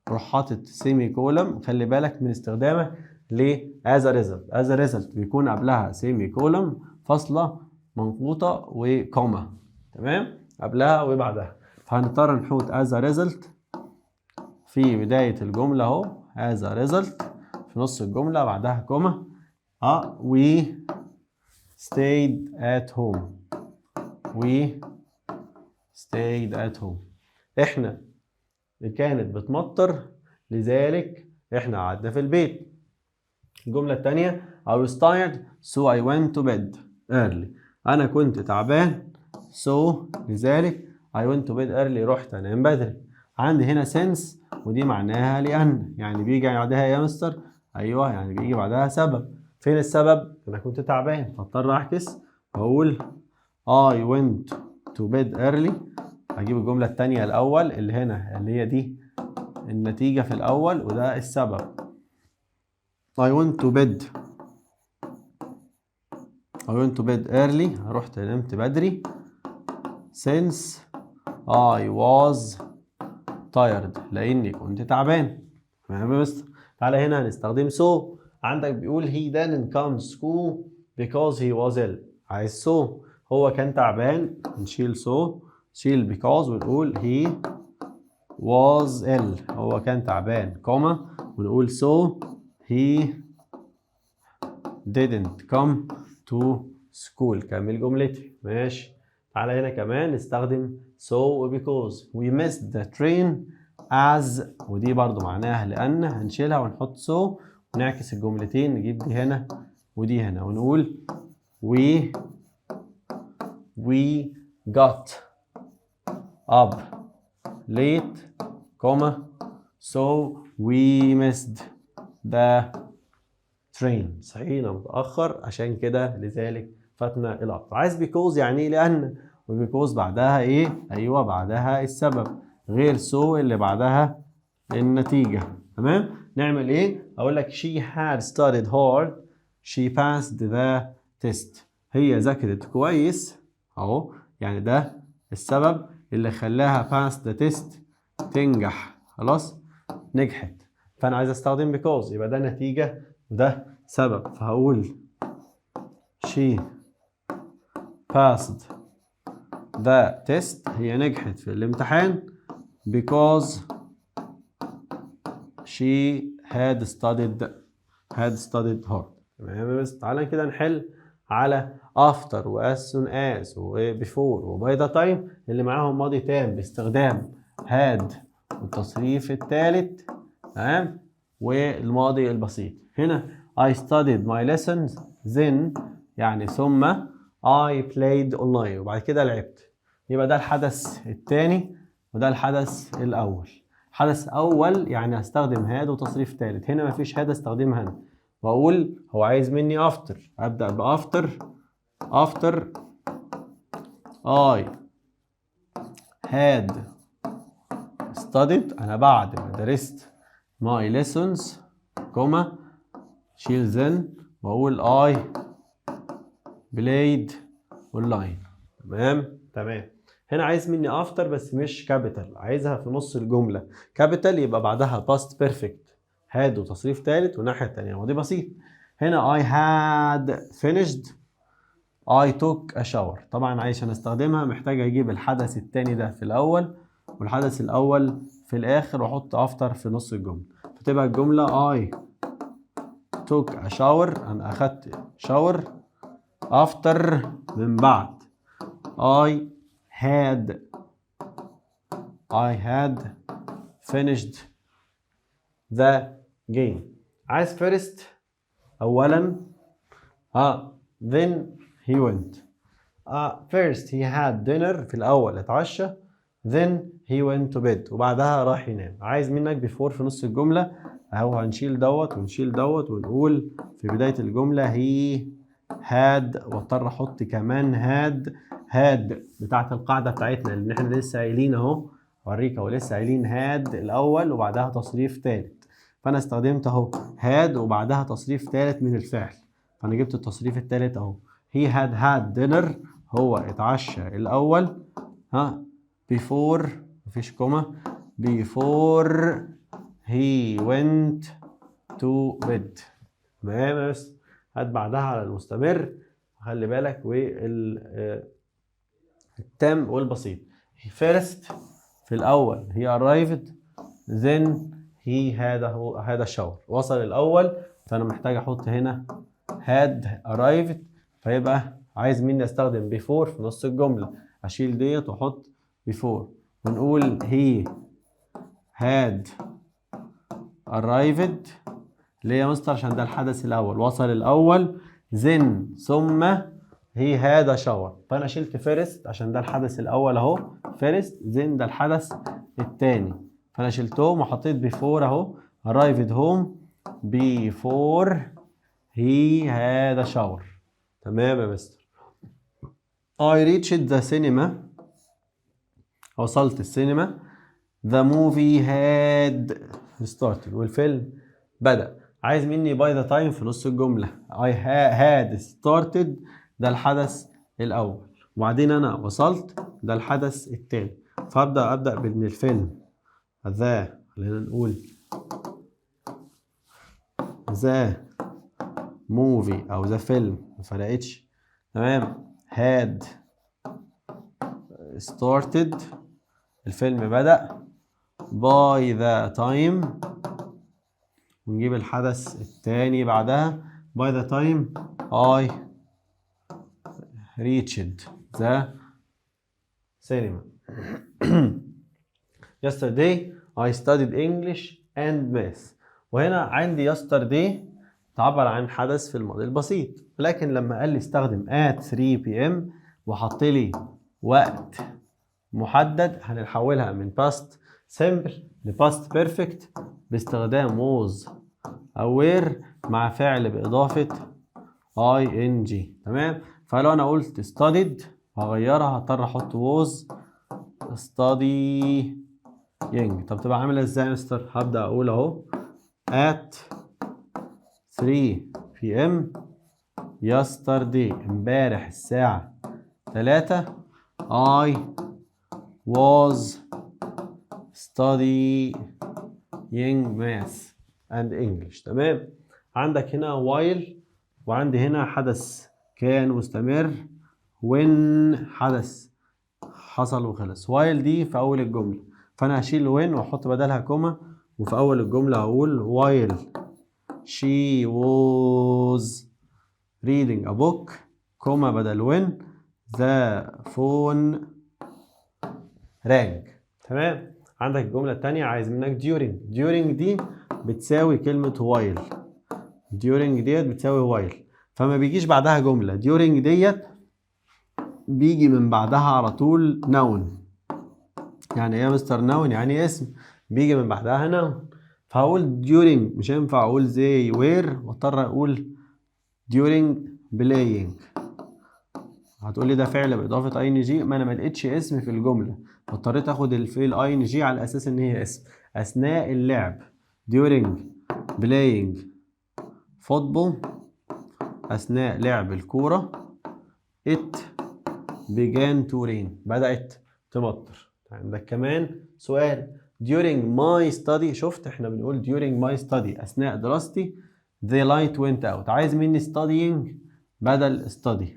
Speaker 1: روح حاطط سيمي كولم. خلي بالك من استخدامه ل as a result. as a result بيكون قبلها سيمي كولم فاصلة منقوطة وكوما. تمام. قبلها وبعدها فهنضطر نحط as a result في بداية الجملة اهو as a result في نص الجملة بعدها كوما. we stayed at home we stayed at home احنا كانت بتمطر لذلك احنا قعدنا في البيت. الجملة الثانية I was tired so I went to bed early. انا كنت تعبان so لذلك I went to bed early رحت انام بدري. عندي هنا since ودي معناها لأن يعني بيجي بعدها يا مستر. أيوه يعني بيجي بعدها سبب. فين السبب؟ أنا كنت تعبان فاضطر أعكس وأقول I went to bed early. هجيب الجملة التانية الأول اللي هنا اللي هي دي النتيجة في الأول وده السبب. I went to bed early رحت نمت بدري since I was tired لاني كنت تعبان. تمام يا مستر. تعالى هنا هنستخدم so. عندك بيقول he didn't come to school because he was ill. عايز so هو كان تعبان نشيل so شيل because ونقول he was ill هو كان تعبان كوما ونقول so he didn't come to school. كمل جملتي. ماشي. تعالى هنا كمان نستخدم so و because. we missed the train as ودي برضو معناها لأن هنشيلها ونحط so ونعكس الجملتين نجيب دي هنا ودي هنا ونقول we got up late so we missed the train. صحينا متأخر عشان كده لذلك فاتنا القطر. عايز because يعني ايه؟ لأن وبيكوز بعدها ايه؟ ايوه بعدها السبب. غير سو اللي بعدها النتيجة. تمام؟ نعمل ايه؟ اقول لك she had studied hard she passed the test. هي ذاكرت كويس اهو، يعني ده السبب اللي خلاها pass the test تنجح. خلاص؟ نجحت. فانا عايز استخدم because، يبقى ده نتيجة وده سبب، فهقول she passed the test، هي نجحت في الامتحان because she had studied hard. تمام؟ بس تعالى كده نحل على after و as soon as و before و by the time اللي معاهم ماضي تام باستخدام had والتصريف الثالث. تمام؟ والماضي البسيط. هنا I studied my lessons then يعني ثم I played online وبعد كده لعبت. يبقى ده الحدث الثاني وده الحدث الأول. حدث أول يعني هستخدم هاد وتصريف ثالث. هنا مفيش هاد استخدمها أنا، وأقول هو عايز مني after، أبدأ بafter I had studied، أنا بعد ما درست my lessons كوما شيل then وأقول I played online. تمام. هنا عايز مني after بس مش كابيتال، عايزها في نص الجملة. كابيتال يبقى بعدها past perfect had وتصريف ثالث والناحية التانية ماضي بسيط. هنا I had finished I took a shower. طبعا عشان استخدمها محتاج اجيب الحدث الثاني ده في الأول والحدث الأول في الآخر واحط after في نص الجملة، فتبقى الجملة I took a shower، أنا أخدت shower after من بعد I had finished the game. عايز first أولا then he went. First he had dinner، في الأول اتعشى، then he went to bed وبعدها راح ينام. عايز منك before في نص الجملة أهو، هنشيل دوت ونشيل دوت ونقول في بداية الجملة he had، واضطر احط كمان had بتاعت القاعدة بتاعتنا اللي احنا لسه قايلين اهو، اوريك اهو لسه قايلين had الأول وبعدها تصريف ثالث، فأنا استخدمت اهو had وبعدها تصريف ثالث من الفعل، فأنا جبت التصريف الثالث اهو. he had dinner، هو اتعشى الأول before مفيش كوما before he went to bed. تمام؟ بس هات بعدها على المستمر، خلي بالك والتام والبسيط. first في الأول he arrived then he had a shower، وصل الأول فأنا محتاج أحط هنا had arrived، فيبقى عايز مني أستخدم before في نص الجملة، أشيل ديت وأحط before ونقول he had arrived. ليه يا مستر؟ عشان ده الحدث الأول، وصل الأول then ثم he had a shower، فأنا شلت first عشان ده الحدث الأول أهو first، then ده الحدث الثاني، فأنا شلتهم وحطيت before أهو arrived home before he had a shower. تمام يا مستر. I reached the cinema، وصلت السينما. the movie had started، والفيلم بدأ. عايز مني by the time في نص الجملة. I had started ده الحدث الأول، وبعدين أنا وصلت ده الحدث الثاني، فأبدأ بإن الفيلم خلينا نقول the movie أو the film، مفرقتش. تمام؟ had started الفيلم بدأ by the time، ونجيب الحدث الثاني بعدها by the time I reached the cinema. yesterday I studied English and math. وهنا عندي yesterday تعبر عن حدث في الماضي البسيط، لكن لما قال لي استخدم at 3 p.m. وحط لي وقت محدد، هنحولها من past simple ل past perfect باستخدام was أو were مع فعل بإضافة ing. تمام؟ فلو أنا قلت studied هغيرها، هضطر أحط was study طب تبقى عاملة ازاي يا مستر؟ هبدأ اقول اهو at 3 p.m. yesterday امبارح الساعة 3 I was studying math and English. تمام. عندك هنا while وعندي هنا حدث كان مستمر when حدث حصل وخلص. while دي في أول الجملة، فأنا هشيل when وأحط بدلها كوما، وفي أول الجملة هقول while she was reading a book كوما بدل when the phone rang. تمام. عندك الجملة التانية عايز منك during دي بتساوي كلمة while. during ديت بتساوي while، فما بيجيش بعدها جملة. during ديت بيجي من بعدها على طول noun. يعني ايه يا مستر noun؟ يعني اسم بيجي من بعدها noun. فهقول during، مش هينفع اقول they were واضطر اقول during playing. هتقولي ده فعل باضافة ing، ما انا ما لقيتش اسم في الجملة، فاضطريت اخد الفعل ing على اساس ان هي اسم. اثناء اللعب during playing football، اثناء لعب الكورة it began to rain بدأت تمطر. عندك كمان سؤال during my study، شفت احنا بنقول during my study اثناء دراستي the light went out، عايز مني studying بدل study،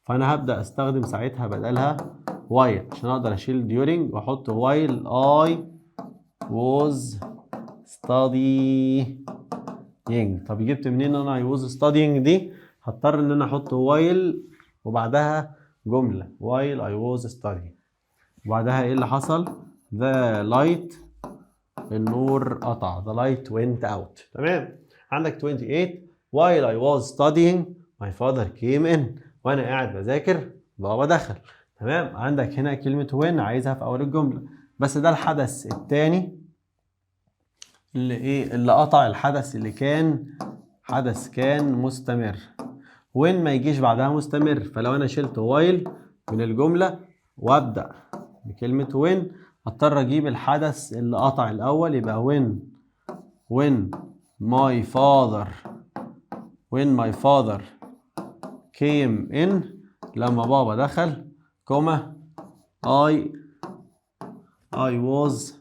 Speaker 1: فانا هبدأ استخدم ساعتها بدلها while عشان اقدر اشيل during واحط while I was studying. طب جبت منين انا I was studying دي؟ هضطر ان انا احط while وبعدها جملة while I was studying، وبعدها ايه اللي حصل؟ the light النور قطع the light went out. تمام. عندك 28 while I was studying my father came in، وانا قاعد بذاكر بابا دخل. تمام. عندك هنا كلمة when عايزها في اول الجملة، بس ده الحدث التاني اللي قطع الحدث اللي كان حدث كان مستمر. when ما يجيش بعدها مستمر، فلو انا شلت while من الجملة وابدأ بكلمة when هضطر اجيب الحدث اللي قطع الاول، يبقى when my father came in لما بابا دخل كوما I was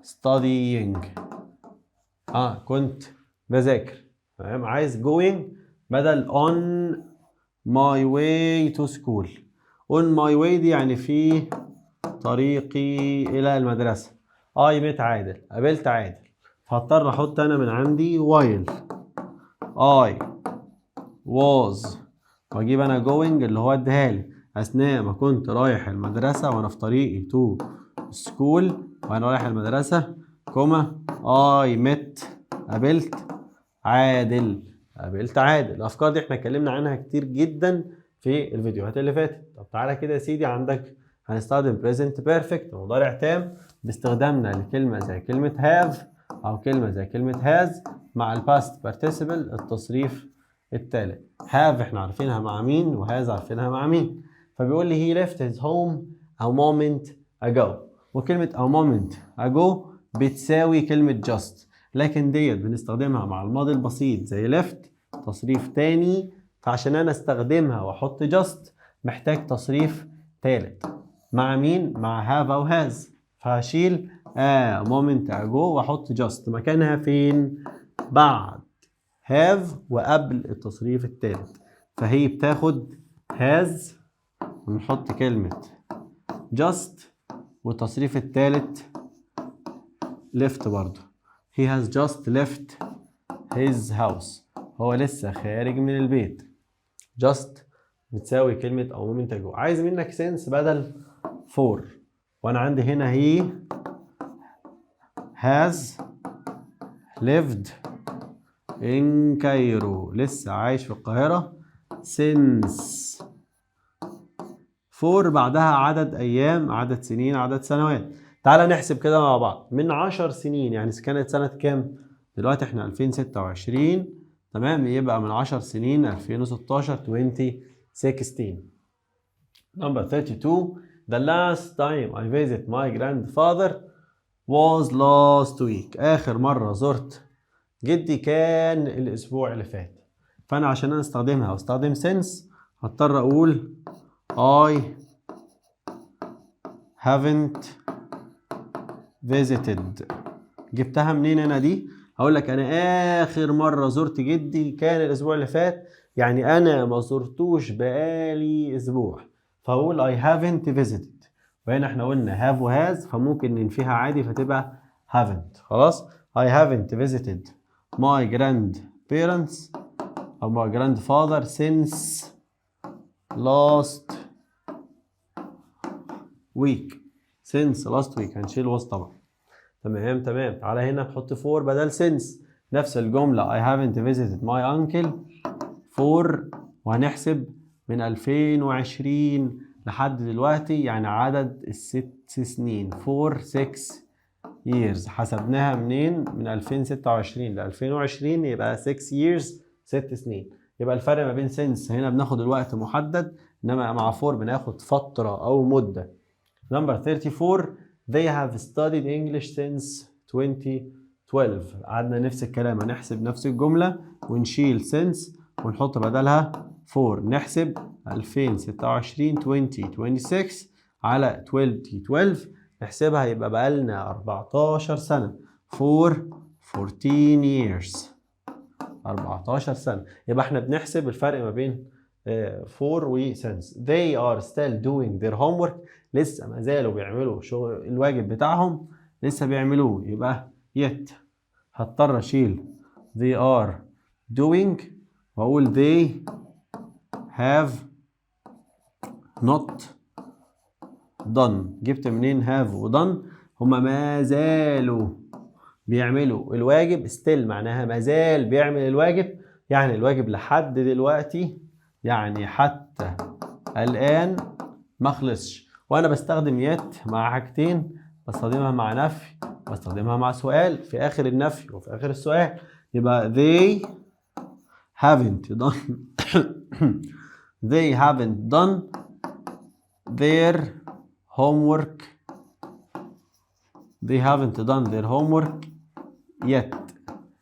Speaker 1: studying كنت بذاكر. تمام. عايز going بدل on my way to school. on my way دي يعني في طريقي إلى المدرسة. I met عادل، قابلت عادل، فهضطر أحط أنا من عندي while I was وأجيب أنا going اللي هو اديهالي أثناء ما كنت رايح المدرسة وأنا في طريقي to school وأنا رايح المدرسة كوما I met قابلت عادل. الأفكار دي احنا اتكلمنا عنها كتير جدا في الفيديوهات اللي فاتت. طب تعالى كده يا سيدي، عندك هنستخدم present perfect مضارع تام باستخدامنا لكلمة زي كلمة have أو كلمة زي كلمة has مع الباست participle التصريف الثالث. have احنا عارفينها مع مين وhas عارفينها مع مين. فبيقول لي he left his home a moment ago، وكلمة a moment ago بتساوي كلمة just، لكن ديت بنستخدمها مع الماضي البسيط زي left تصريف تاني، فعشان انا استخدمها واحط just محتاج تصريف ثالث. مع مين؟ مع have او has، فهشيل a moment ago واحط just مكانها فين؟ بعد have وقبل التصريف الثالث، فهي بتاخد has ونحط كلمة just والتصريف الثالث left برضه. he has just left his house، هو لسه خارج من البيت. just بتساوي كلمة أو moment ago. عايز منك since بدل for، وأنا عندي هنا he has lived in Cairo، لسه عايش في القاهرة since. for بعدها عدد أيام، عدد سنين، عدد سنوات. تعال نحسب كده مع بعض. من 10 سنين يعني كانت سنة كام؟ دلوقتي احنا 2026. تمام. يبقى من 10 سنين 2016 2016. Number 32 the last time I visit my grandfather was last week. آخر مرة زرت جدي كان الأسبوع اللي فات. فأنا عشان أنا أستخدمها وأستخدم since هضطر أقول I haven't visited. جبتها منين أنا دي؟ هقول لك أنا آخر مرة زرت جدي كان الأسبوع اللي فات، يعني أنا ما زرتوش بقالي أسبوع، فأقول I haven't visited. وهنا احنا قلنا have و has فممكن ننفيها عادي فتبقى haven't. خلاص I haven't visited my grandparents أو my grandfather since last week. since last week هنشيل was طبعا. تمام. تعالى هنا نحط for بدل since. نفس الجملة I haven't visited my uncle for وهنحسب من 2020 لحد دلوقتي، يعني عدد الست سنين for 6 years. حسبناها منين؟ من 2026 ل 2020 يبقى 6 years 6 سنين. يبقى الفرق ما بين since هنا بناخد الوقت محدد، انما مع for بناخد فترة او مدة. Number 34 they have studied English since 2012. قعدنا نفس الكلام، هنحسب نفس الجملة ونشيل since ونحط بدلها for. نحسب 2026 2026 على 2012 نحسبها يبقى بقالنا 14 سنة for 14 years. 14 سنة. يبقى احنا بنحسب الفرق ما بين for و since. They are still doing their homework. لسه ما زالوا بيعملوا شغل الواجب بتاعهم، لسه بيعملوه، يبقى yet هضطر اشيل they are doing واقول they have not done. جبت منين have و done؟ هما ما زالوا بيعملوا الواجب. still معناها ما زال بيعمل الواجب، يعني الواجب لحد دلوقتي، يعني حتى الآن ما خلصش. وانا بستخدم yet مع حاجتين، بستخدمها مع نفي بستخدمها مع سؤال في اخر النفي وفي اخر السؤال. يبقى they haven't done they haven't done their homework yet.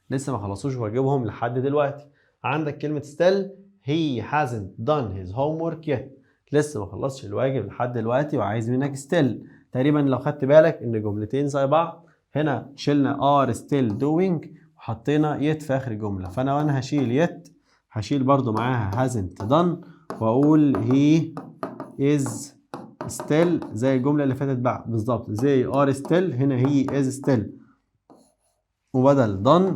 Speaker 1: لسه ما خلصوش واجبهم لحد دلوقتي. عندك كلمة still he hasn't done his homework yet. لسه ما خلصش الواجب لحد دلوقتي وعايز منك still. تقريبا لو خدت بالك ان جملتين زي بعض، هنا شلنا are still doing وحطينا yet في اخر الجملة. وانا هشيل yet هشيل برضو معاها hasn't done واقول he is still زي الجملة اللي فاتت بعد بالظبط. زي are still هنا he is still، وبدل done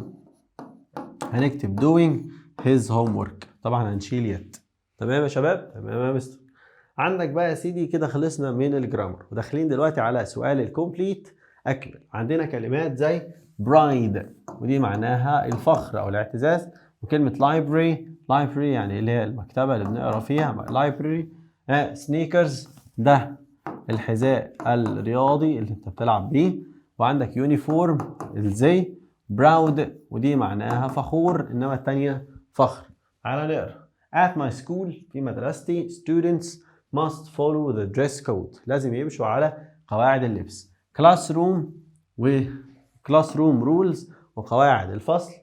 Speaker 1: هنكتب doing his homework. طبعا هنشيل yet. تمام يا شباب؟ تمام يا مستر. عندك بقى يا سيدي كده خلصنا من الجرامر وداخلين دلوقتي على سؤال الكومبليت اكمل. عندنا كلمات زي برايد ودي معناها الفخر او الاعتزاز، وكلمة library يعني اللي هي المكتبة اللي بنقرا فيها library. سنيكرز ده الحذاء الرياضي اللي انت بتلعب بيه، وعندك يونيفورم الزي. براود ودي معناها فخور، انما التانية فخر. تعالى نقرا. At my school في مدرستي students must follow the dress code. لازم يمشوا على قواعد اللبس. classroom rules وقواعد الفصل.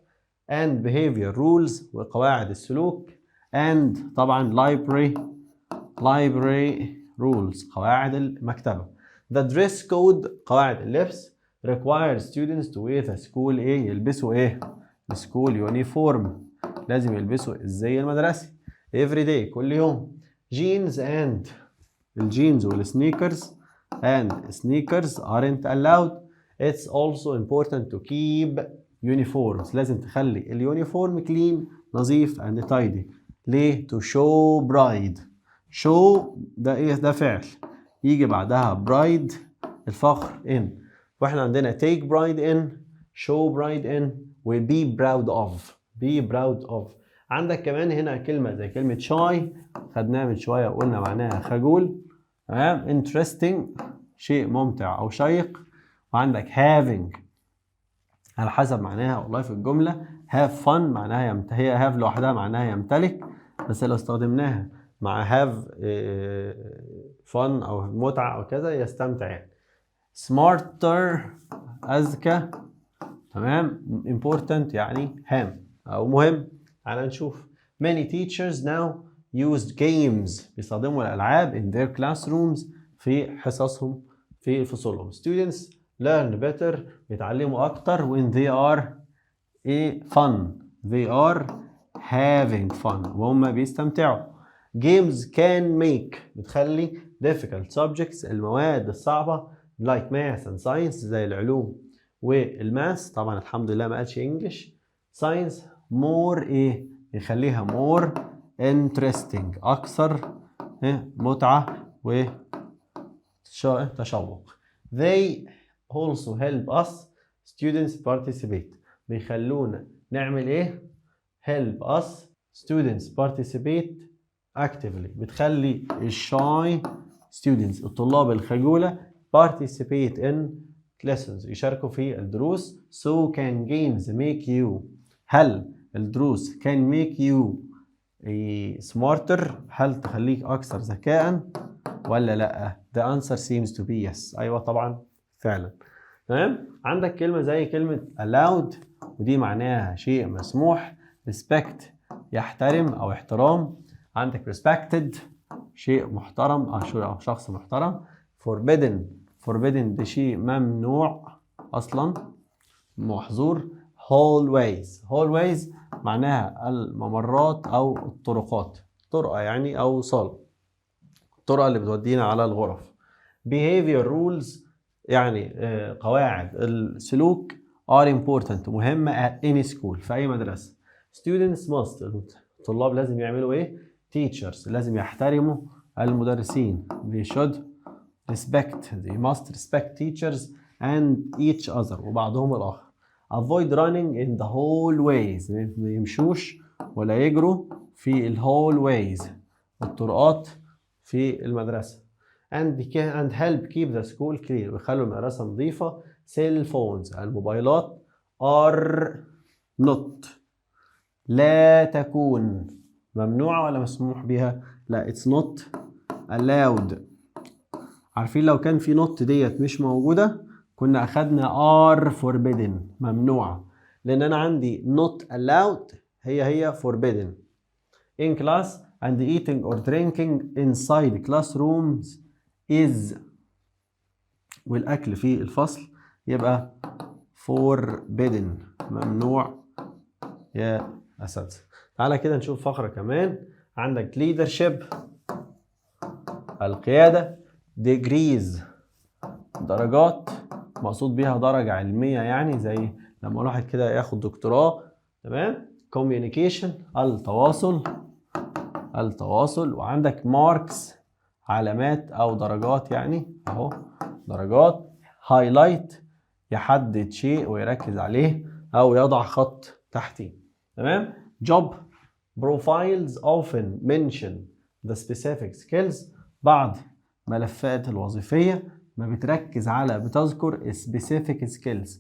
Speaker 1: and behavior rules وقواعد السلوك. and طبعا library rules قواعد المكتبة. the dress code قواعد اللبس requires students to wear the school يلبسوا السكول يونيفورم، لازم يلبسوا الزي المدرسي every day كل يوم. jeans and الجينز والسنيكرز and sneakers aren't allowed. it's also important to keep uniforms. لازم تخلي اليونيفورم clean نظيف and tidy. ليه؟ to show pride. show ده ده فعل يجي بعدها pride الفخر in، واحنا عندنا take pride in show pride in و be proud of. عندك كمان هنا كلمة زي كلمة shy خدناها من شوية وقلنا معناها خجول. تمام. interesting شيء ممتع أو شيق. وعندك having على حسب معناها والله في الجملة. have fun معناها هي have لوحدها معناها يمتلك، بس لو استخدمناها مع have fun أو متعة أو كذا يستمتع يعني. smarter أذكى. تمام. important يعني هام أو مهم. تعال نشوف. many teachers now used games. بيستخدموا الألعاب in their classrooms في حصصهم في فصولهم. students learn better. بيتعلموا أكتر when they are fun. they are having fun. وهم بيستمتعوا. games can make. بتخلي difficult subjects المواد الصعبة like math and science زي العلوم والماس. طبعا الحمد لله ما قالش English. science more يخليها more interesting أكثر متعة وتشوق. they also help us students participate. بيخلونا نعمل help us students participate actively. بتخلي الشاي students الطلاب الخجولة participate in lessons يشاركوا في الدروس. so can games make you. هل الدروس can make you smarter؟ هل تخليك أكثر ذكاء ولا لأ؟ the answer seems to be yes. أيوة طبعا فعلا. تمام. عندك كلمة زي كلمة allowed ودي معناها شيء مسموح. respect يحترم أو احترام. عندك respected شيء محترم أو شخص محترم. forbidden ده شيء ممنوع أصلا محظور. hallways معناها الممرات أو الطرقات. طرقة يعني أو صالة. الطرقة اللي بتودينا على الغرف. behavior rules يعني قواعد السلوك are important مهمة at any school في أي مدرسة. students must الطلاب لازم يعملوا teachers لازم يحترموا المدرسين. they should they must respect teachers and each other وبعضهم الآخر. avoid running in the hallways ما يمشوش ولا يجروا في الهولويز الطرقات في المدرسة. and help keep the school clear ويخلوا المدرسة نظيفة. cell phones الموبايلات are not لا تكون ممنوعة ولا مسموح بها؟ لا it's not allowed. عارفين لو كان في not ديت مش موجودة كنا أخدنا are forbidden ممنوعة. لأن أنا عندي not allowed هي forbidden. in class and eating or drinking inside classrooms is والأكل في الفصل يبقى forbidden ممنوع يا أساتذة. تعالى كده نشوف فقرة كمان. عندك leadership القيادة. degrees درجات مقصود بيها درجة علمية يعني زي لما الواحد كده ياخد دكتوراه. تمام. communication التواصل. وعندك marks علامات أو درجات يعني أهو درجات. highlight يحدد شيء ويركز عليه أو يضع خط تحتيه. تمام. job profiles often mention the specific skills. بعض ملفات الوظيفية ما بتركز على بتذكر specific skills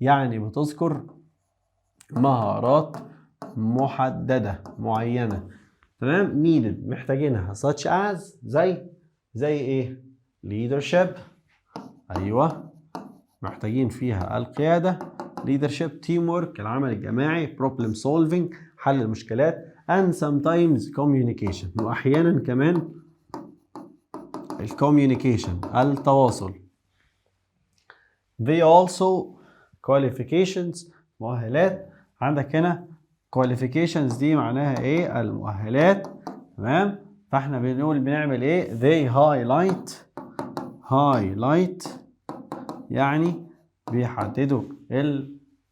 Speaker 1: يعني بتذكر مهارات محددة معينة. تمام. needed محتاجينها such as زي leadership أيوة محتاجين فيها القيادة. leadership teamwork العمل الجماعي. problem solving حل المشكلات and sometimes communication وأحيانا كمان communication التواصل. they also qualifications مؤهلات. عندك هنا qualifications دي معناها المؤهلات. تمام. فاحنا بنعمل they highlight يعني بيحددوا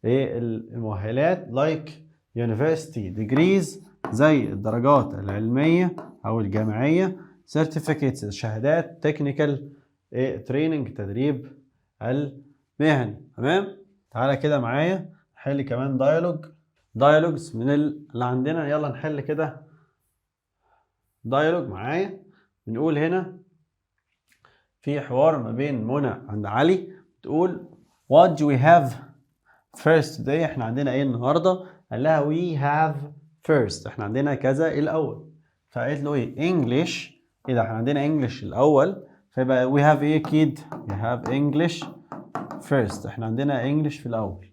Speaker 1: المؤهلات like university degrees زي الدرجات العلمية أو الجامعية. certificates شهادات. technical training تدريب المهني. تمام. تعالى كده معايا نحل كمان dialogues من اللي عندنا. يلا نحل كده dialogue معايا. بنقول هنا في حوار ما بين منى عند علي. تقول what do we have first today. احنا عندنا النهارده؟ قال لها we have first احنا عندنا كذا الأول. فقالت له English. ده احنا عندنا English الأول فيبقى we have أكيد we have English first. احنا عندنا English في الأول.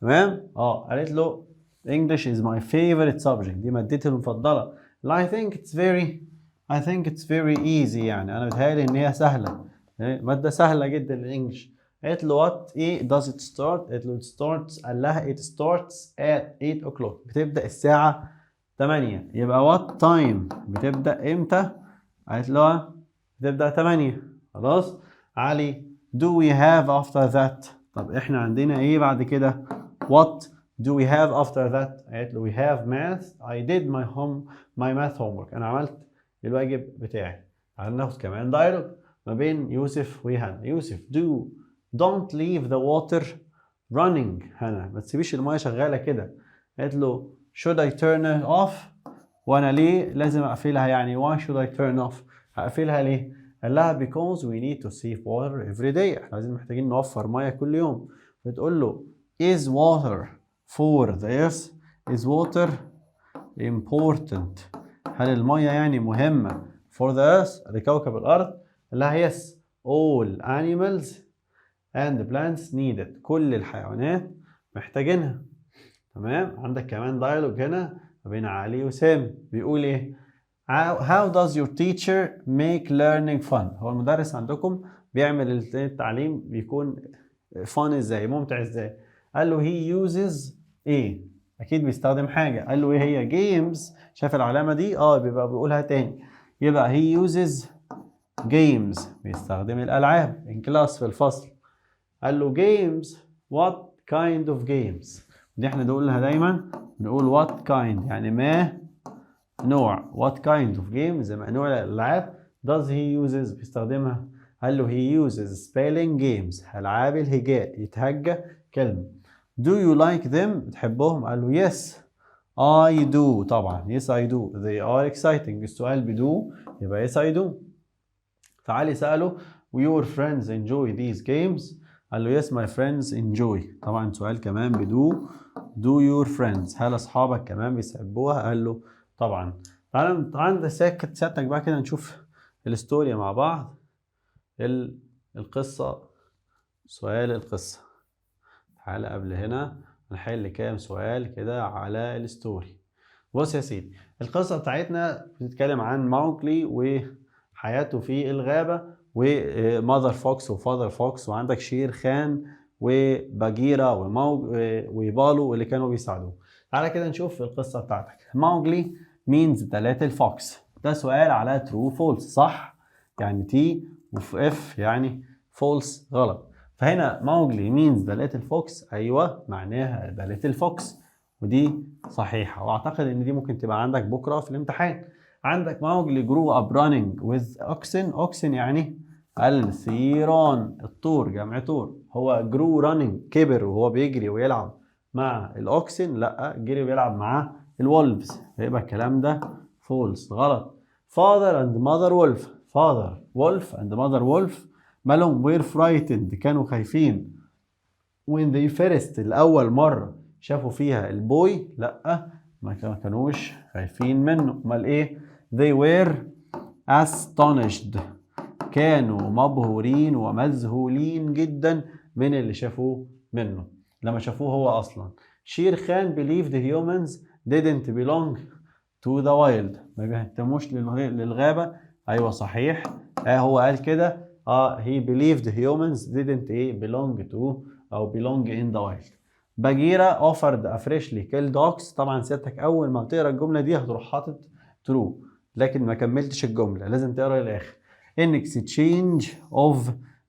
Speaker 1: تمام؟ قالت له English is my favorite subject. دي مادتي المفضلة. I think it's very easy. يعني أنا بتهيألي إن هي سهلة. مادة سهلة جدا الإنجليش. قالت له what does it start؟ قالت له it starts. قال لها it starts at 8 o'clock. بتبدأ الساعة 8. يبقى what time؟ بتبدأ إمتى؟ قالت له بتبدأ 8. خلاص؟ علي do we have after that؟ طب إحنا عندنا إيه بعد كده؟ what do we have after that؟ قالت له we have math. I did my math homework. أنا عملت الواجب بتاعي. تعالى ناخد كمان دايلوج ما بين يوسف وهنا. يوسف don't leave the water running. هنا ما تسيبيش المايه شغاله كده. قالت له should I turn it off؟ وانا ليه لازم اقفلها؟ يعني why should I turn off؟ هقفلها ليه؟ قال لها because we need to save water every day. احنا محتاجين نوفر ميه كل يوم. بتقول له is water for the earth؟ is water important؟ هل الميه يعني مهمه for the earth لكوكب الارض؟ قال لها yes all animals and plants need it. كل الحيوانات محتاجينها. تمام. عندك كمان دايلوج هنا ما بين علي وسامي. بيقول ايه؟ how does your teacher make learning fun؟ هو المدرس عندكم بيعمل التعليم بيكون fun ازاي؟ ممتع ازاي؟ قال له he uses ايه؟ اكيد بيستخدم حاجه. قال له ايه هي؟ games. شاف العلامه دي؟ بيبقى بيقولها تاني. يبقى he uses games. بيستخدم الالعاب in class في الفصل. قال له games what kind of games؟ دي احنا نقولها دايما نقول what kind يعني ما نوع. what kind of games زي ما نوع الالعاب. does he uses بيستخدمها. قال له he uses spelling games العاب الهجاء يتهجى كلمه. do you like them؟ بتحبهم؟ قال له yes I do. طبعا yes I do they are exciting. السؤال بدو يبقى yes I do. فعلي سأله your friends enjoy these games؟ قال له yes my friends enjoy. طبعا سؤال كمان بدو do your friends هل اصحابك كمان بيحبوها؟ قال له طبعا. تعال سيادتك بقى كده نشوف الستوري مع بعض. القصة سؤال القصة. تعالى قبل هنا نحل كام سؤال كده على الستوري. بص يا سيدي القصة بتاعتنا بتتكلم عن ماوغلي وحياته في الغابة وماذر فوكس وفاذر فوكس وعندك شير خان وباجيرا وبالو اللي كانوا بيساعدوه. تعالى كده نشوف القصة بتاعتك. ماوغلي means the little fox. ده سؤال على true false صح يعني T وفي F يعني false غلط. فهنا ماوغلي means the little fox أيوة معناها the little fox ودي صحيحة. واعتقد ان دي ممكن تبقى عندك بكرة في الامتحان. عندك ماوغلي grew up running with oxen. oxen يعني الثيران الطور جمع طور. هو grew running كبر وهو بيجري ويلعب مع الاوكسن؟ لا جري ويلعب مع الولفز. فيبقى الكلام ده false غلط. father and mother wolf. father wolf and mother wolf مالهم were frightened كانوا خايفين when they first الأول مرة شافوا فيها البوي. لا ما كانوش خايفين منه. امال ايه؟ they were astonished كانوا مبهورين ومذهولين جدا من اللي شافوه منه لما شافوه هو اصلا. شير خان believed humans didn't belong to the wild. ما بيهتموش للغابة. ايوه صحيح. هو قال كده he believed humans didn't belong to او belong in the wild. باجيرا offered a freshly killed ox. طبعا سيادتك اول ما تقرا الجمله دي هتروح حاطط true لكن ما كملتش الجمله لازم تقرا للاخر. in exchange of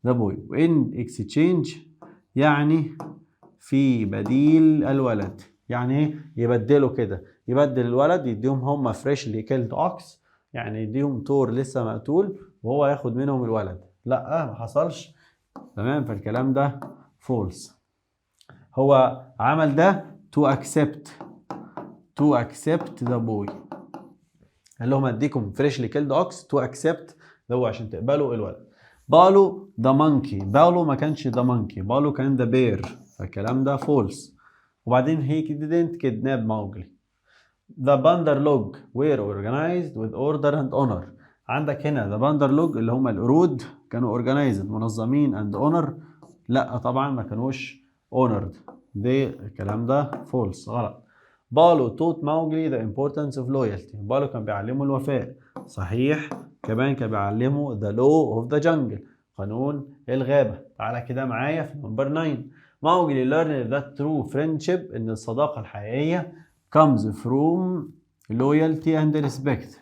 Speaker 1: the boy. in exchange يعني في بديل الولد. يعني ايه؟ يبدلوا كده يبدل الولد يديهم هم freshly killed ox يعني يديهم طور لسه مقتول وهو ياخد منهم الولد. لا ما حصلش. تمام. فالكلام ده false. هو عمل ده to accept the boy. قال لهم اديكم freshly killed ox to accept ده هو عشان تقبلوا الولد. بالو the monkey. بالو ما كانش the monkey. بالو كان the bear. فالكلام ده false. وبعدين he didn't kidnap Mowgli. The Bandarlog were organized with order and honor. عندك هنا the Bandarlog اللي هم القرود كانوا organized منظمين and honor لا طبعا ما كانوش honored. دي الكلام ده false غلط. بالو taught Mowgli the importance of loyalty. بالو كان بيعلمه الوفاء. صحيح. كمان كان بيعلمه the law of the jungle. قانون الغابة. تعالى كده معايا في نمبر 9. Mowgli learned that true friendship إن الصداقة الحقيقية comes from loyalty and respect.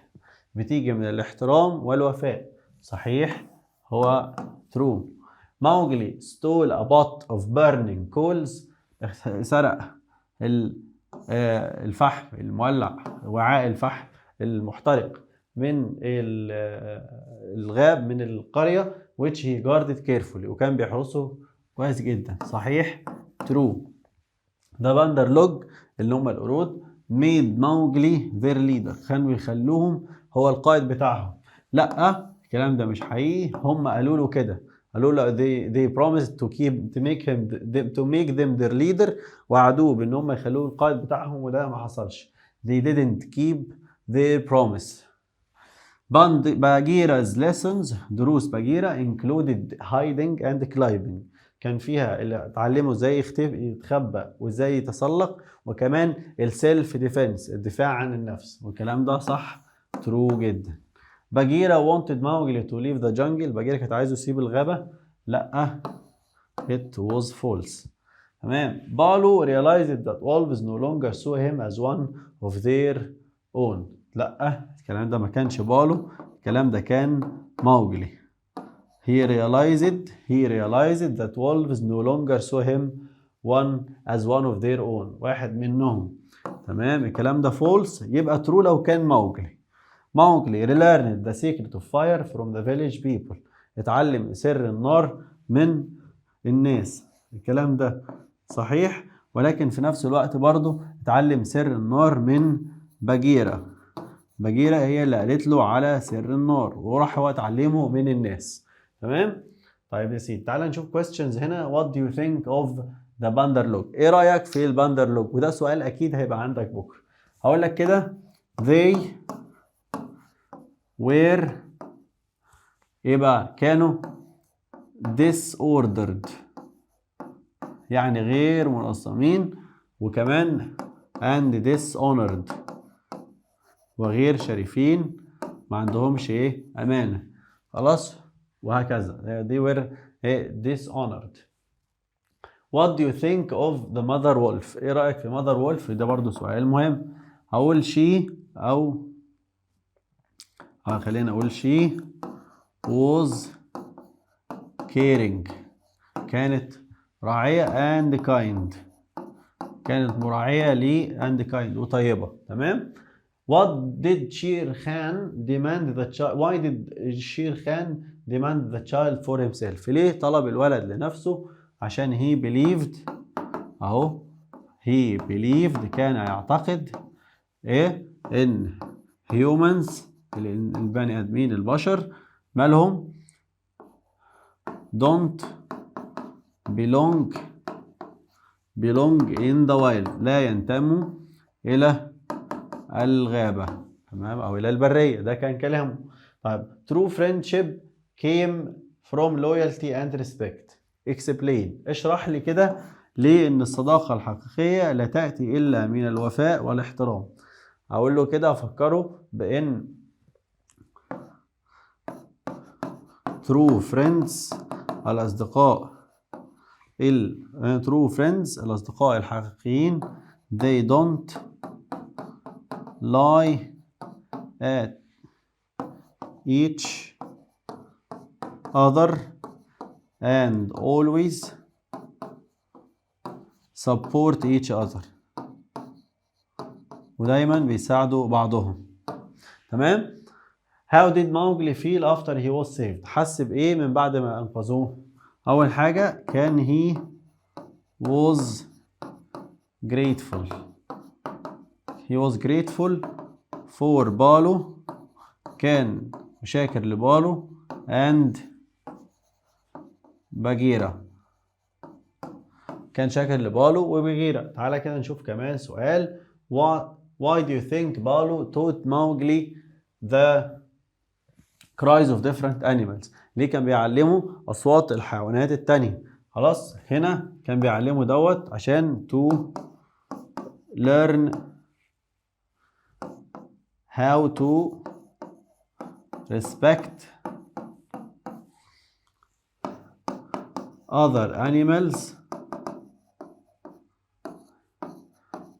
Speaker 1: بتيجي من الاحترام والوفاء. صحيح. هو true. Mowgli stole a pot of burning coals. سرق الفحم المولع، وعاء الفحم المحترق من الغاب من القرية which he guarded carefully. وكان بيحرسه كويس جدا. صحيح. true. The Bandarlog اللي هم القرود made Mowgli their leader. كانوا بيخلوهم هو القائد بتاعهم. لا الكلام ده مش حقيقي. هم قالوا له كده. قالوا له they promised to make them their leader. وعدوه بان هم يخلوه القائد بتاعهم، وده ما حصلش. They didn't keep their promise. Bagheera's lessons دروس باجيرا included hiding and climbing. كان فيها اللي اتعلموا ازاي يتخبى وازاي يتسلق، وكمان السيلف ديفense الدفاع عن النفس. والكلام ده صح. ترو جدا. باجيرا wanted Mowgli to leave the jungle. باجيرا كانت عايزه يسيب الغابة. لا it was false. تمام. بالو realized that wolves no longer saw him as one of their own. لا الكلام ده ما كانش بالو، الكلام ده كان ماوجلي. he realized that wolves no longer saw him as one of their own. واحد منهم. تمام. الكلام ده false. يبقى true لو كان ماوجلي. Mowgli learned the secret of fire from the village people. اتعلم سر النار من الناس. الكلام ده صحيح. ولكن في نفس الوقت برضو اتعلم سر النار من باجيرا. باجيرا هي اللي قالت له على سر النار، وراح هو اتعلمه من الناس. تمام. طيب يا سيدي تعال نشوف questions هنا. What do you think of the Bandarlog؟ ايه رأيك في الباندرلوج؟ وده سؤال اكيد هيبقى عندك بكرة. هقول لك كده they were يبقى كانوا disordered يعني غير منظمين، وكمان and dishonored وغير شريفين، ما عندهمش ايه امانه. خلاص. وهكذا they were dishonored. What do you think of the mother wolf؟ ايه رايك في mother wolf؟ ده برضو سؤال مهم. هقول she او خلينا اقول she was caring. كانت راعية and kind. كانت مراعية لي and kind وطيبة. تمام. What did Shere Khan demand the child? Why did Shere Khan demand the child for himself؟ ليه طلب الولد لنفسه؟ عشان he believed اهو he believed كان يعتقد ايه ان humans البني ادمين البشر مالهم don't belong in the wild لا ينتموا الى الغابة. تمام. او الى البرية. ده كان كلامه. طيب true friendship came from loyalty and respect. explain. اشرح لي كده ليه ان الصداقة الحقيقية لا تأتي الا من الوفاء والاحترام. اقول له كده افكره بان true friends الاصدقاء true friends الاصدقاء الحقيقيين they don't lie at each other and always support each other. ودايما بيساعدوا بعضهم. تمام. How did Mowgli feel after he was saved؟ حس بإيه من بعد ما أنقذوه؟ أول حاجة كان he was grateful. He was grateful for بالو. كان شاكر لبالو and باجيرا. كان شاكر لبالو وباجيرا. تعالى كده نشوف كمان سؤال. Why do you think بالو taught Mowgli the cries of different animals؟ ليه كان بيعلمه أصوات الحيوانات التانية؟ خلاص هنا كان بيعلمه دوت عشان to learn how to respect other animals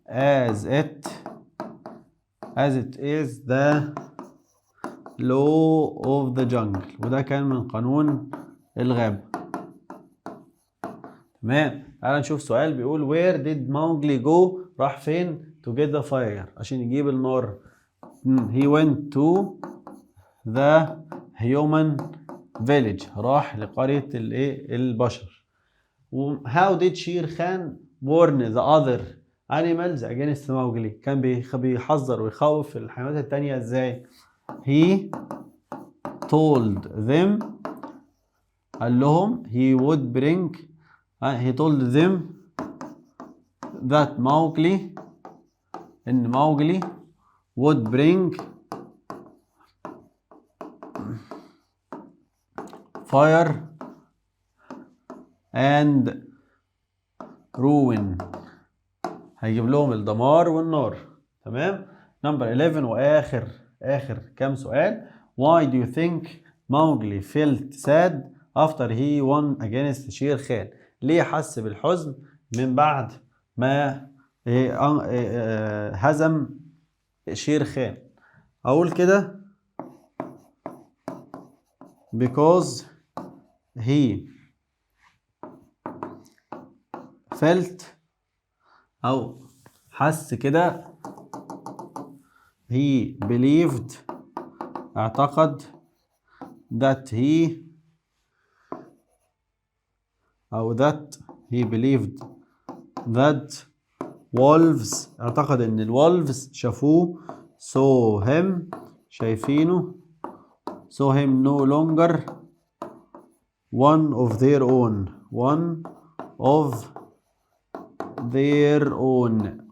Speaker 1: as it is the law of the jungle. وده كان من قانون الغابة. تمام. تعالى نشوف سؤال بيقول where did Mowgli go؟ راح فين to get the fire عشان يجيب النار. he went to the human village. راح لقرية البشر. how did Shere Khan warn the other animals against Mowgli؟ كان بيحذر ويخوف الحيوانات التانية ازاي؟ he told them قال لهم he would bring he told them that Mowgli إن Mowgli would bring fire and ruin. هيجيب لهم الدمار والنار. تمام. نمبر 11 واخر كام سؤال. why do you think Mowgli felt sad after he won against Shere Khan؟ ليه حس بالحزن من بعد ما هزم شير خان؟ اقول كده because he felt او حس كده he believed اعتقد that he believed that wolves اعتقد ان الولفز شافوه saw him شايفينه saw him no longer one of their own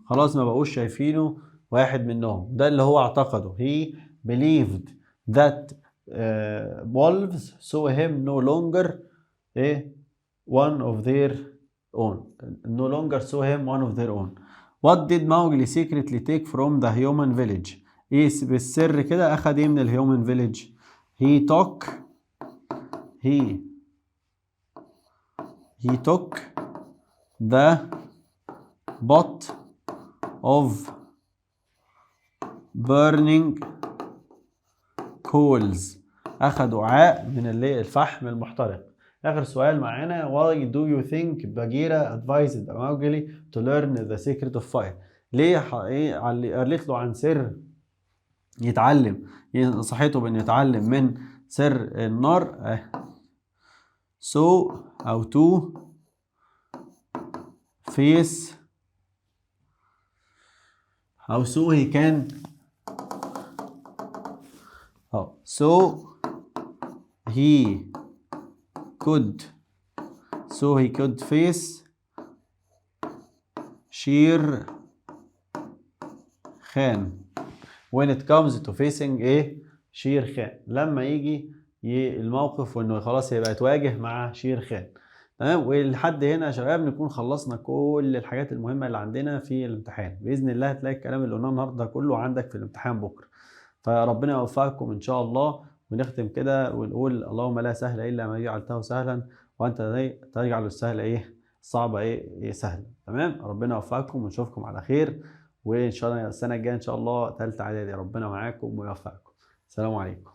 Speaker 1: خلاص ما بقوش شايفينه واحد منهم. ده اللي هو اعتقده. he believed that wolves saw him no longer one of their own. No longer saw him one of their own. What did Mowgli secretly take from the human village؟ ايه بالسر كده اخد ايه من الهيومن فيليج؟ he took the pot of burning coals. اخد وعاء من الفحم المحترق. آخر سؤال معانا. why do you think Bagheera advised Mowgli to learn the secret of fire؟ ليه قالت له عن سر يتعلم، نصحته بأن يتعلم من سر النار. so أو to face أو so he can so he could face Shere Khan when it comes to facing Shere Khan. لما يجي الموقف وانه خلاص يبقى يتواجه مع شير خان. تمام. ولحد هنا يا شباب نكون خلصنا كل الحاجات المهمة اللي عندنا في الامتحان. بإذن الله هتلاقي الكلام اللي قلناه النهارده كله عندك في الامتحان بكرة. فربنا يوفقكم إن شاء الله. ونختم كده ونقول اللهم لا سهل إلا ما جعلته سهلا وأنت تجعل السهل صعب سهلا. تمام. ربنا يوفقكم ونشوفكم على خير. وإن شاء الله السنة الجاية إن شاء الله ثالثة إعدادي. ربنا معاكم ويوفقكم. السلام عليكم.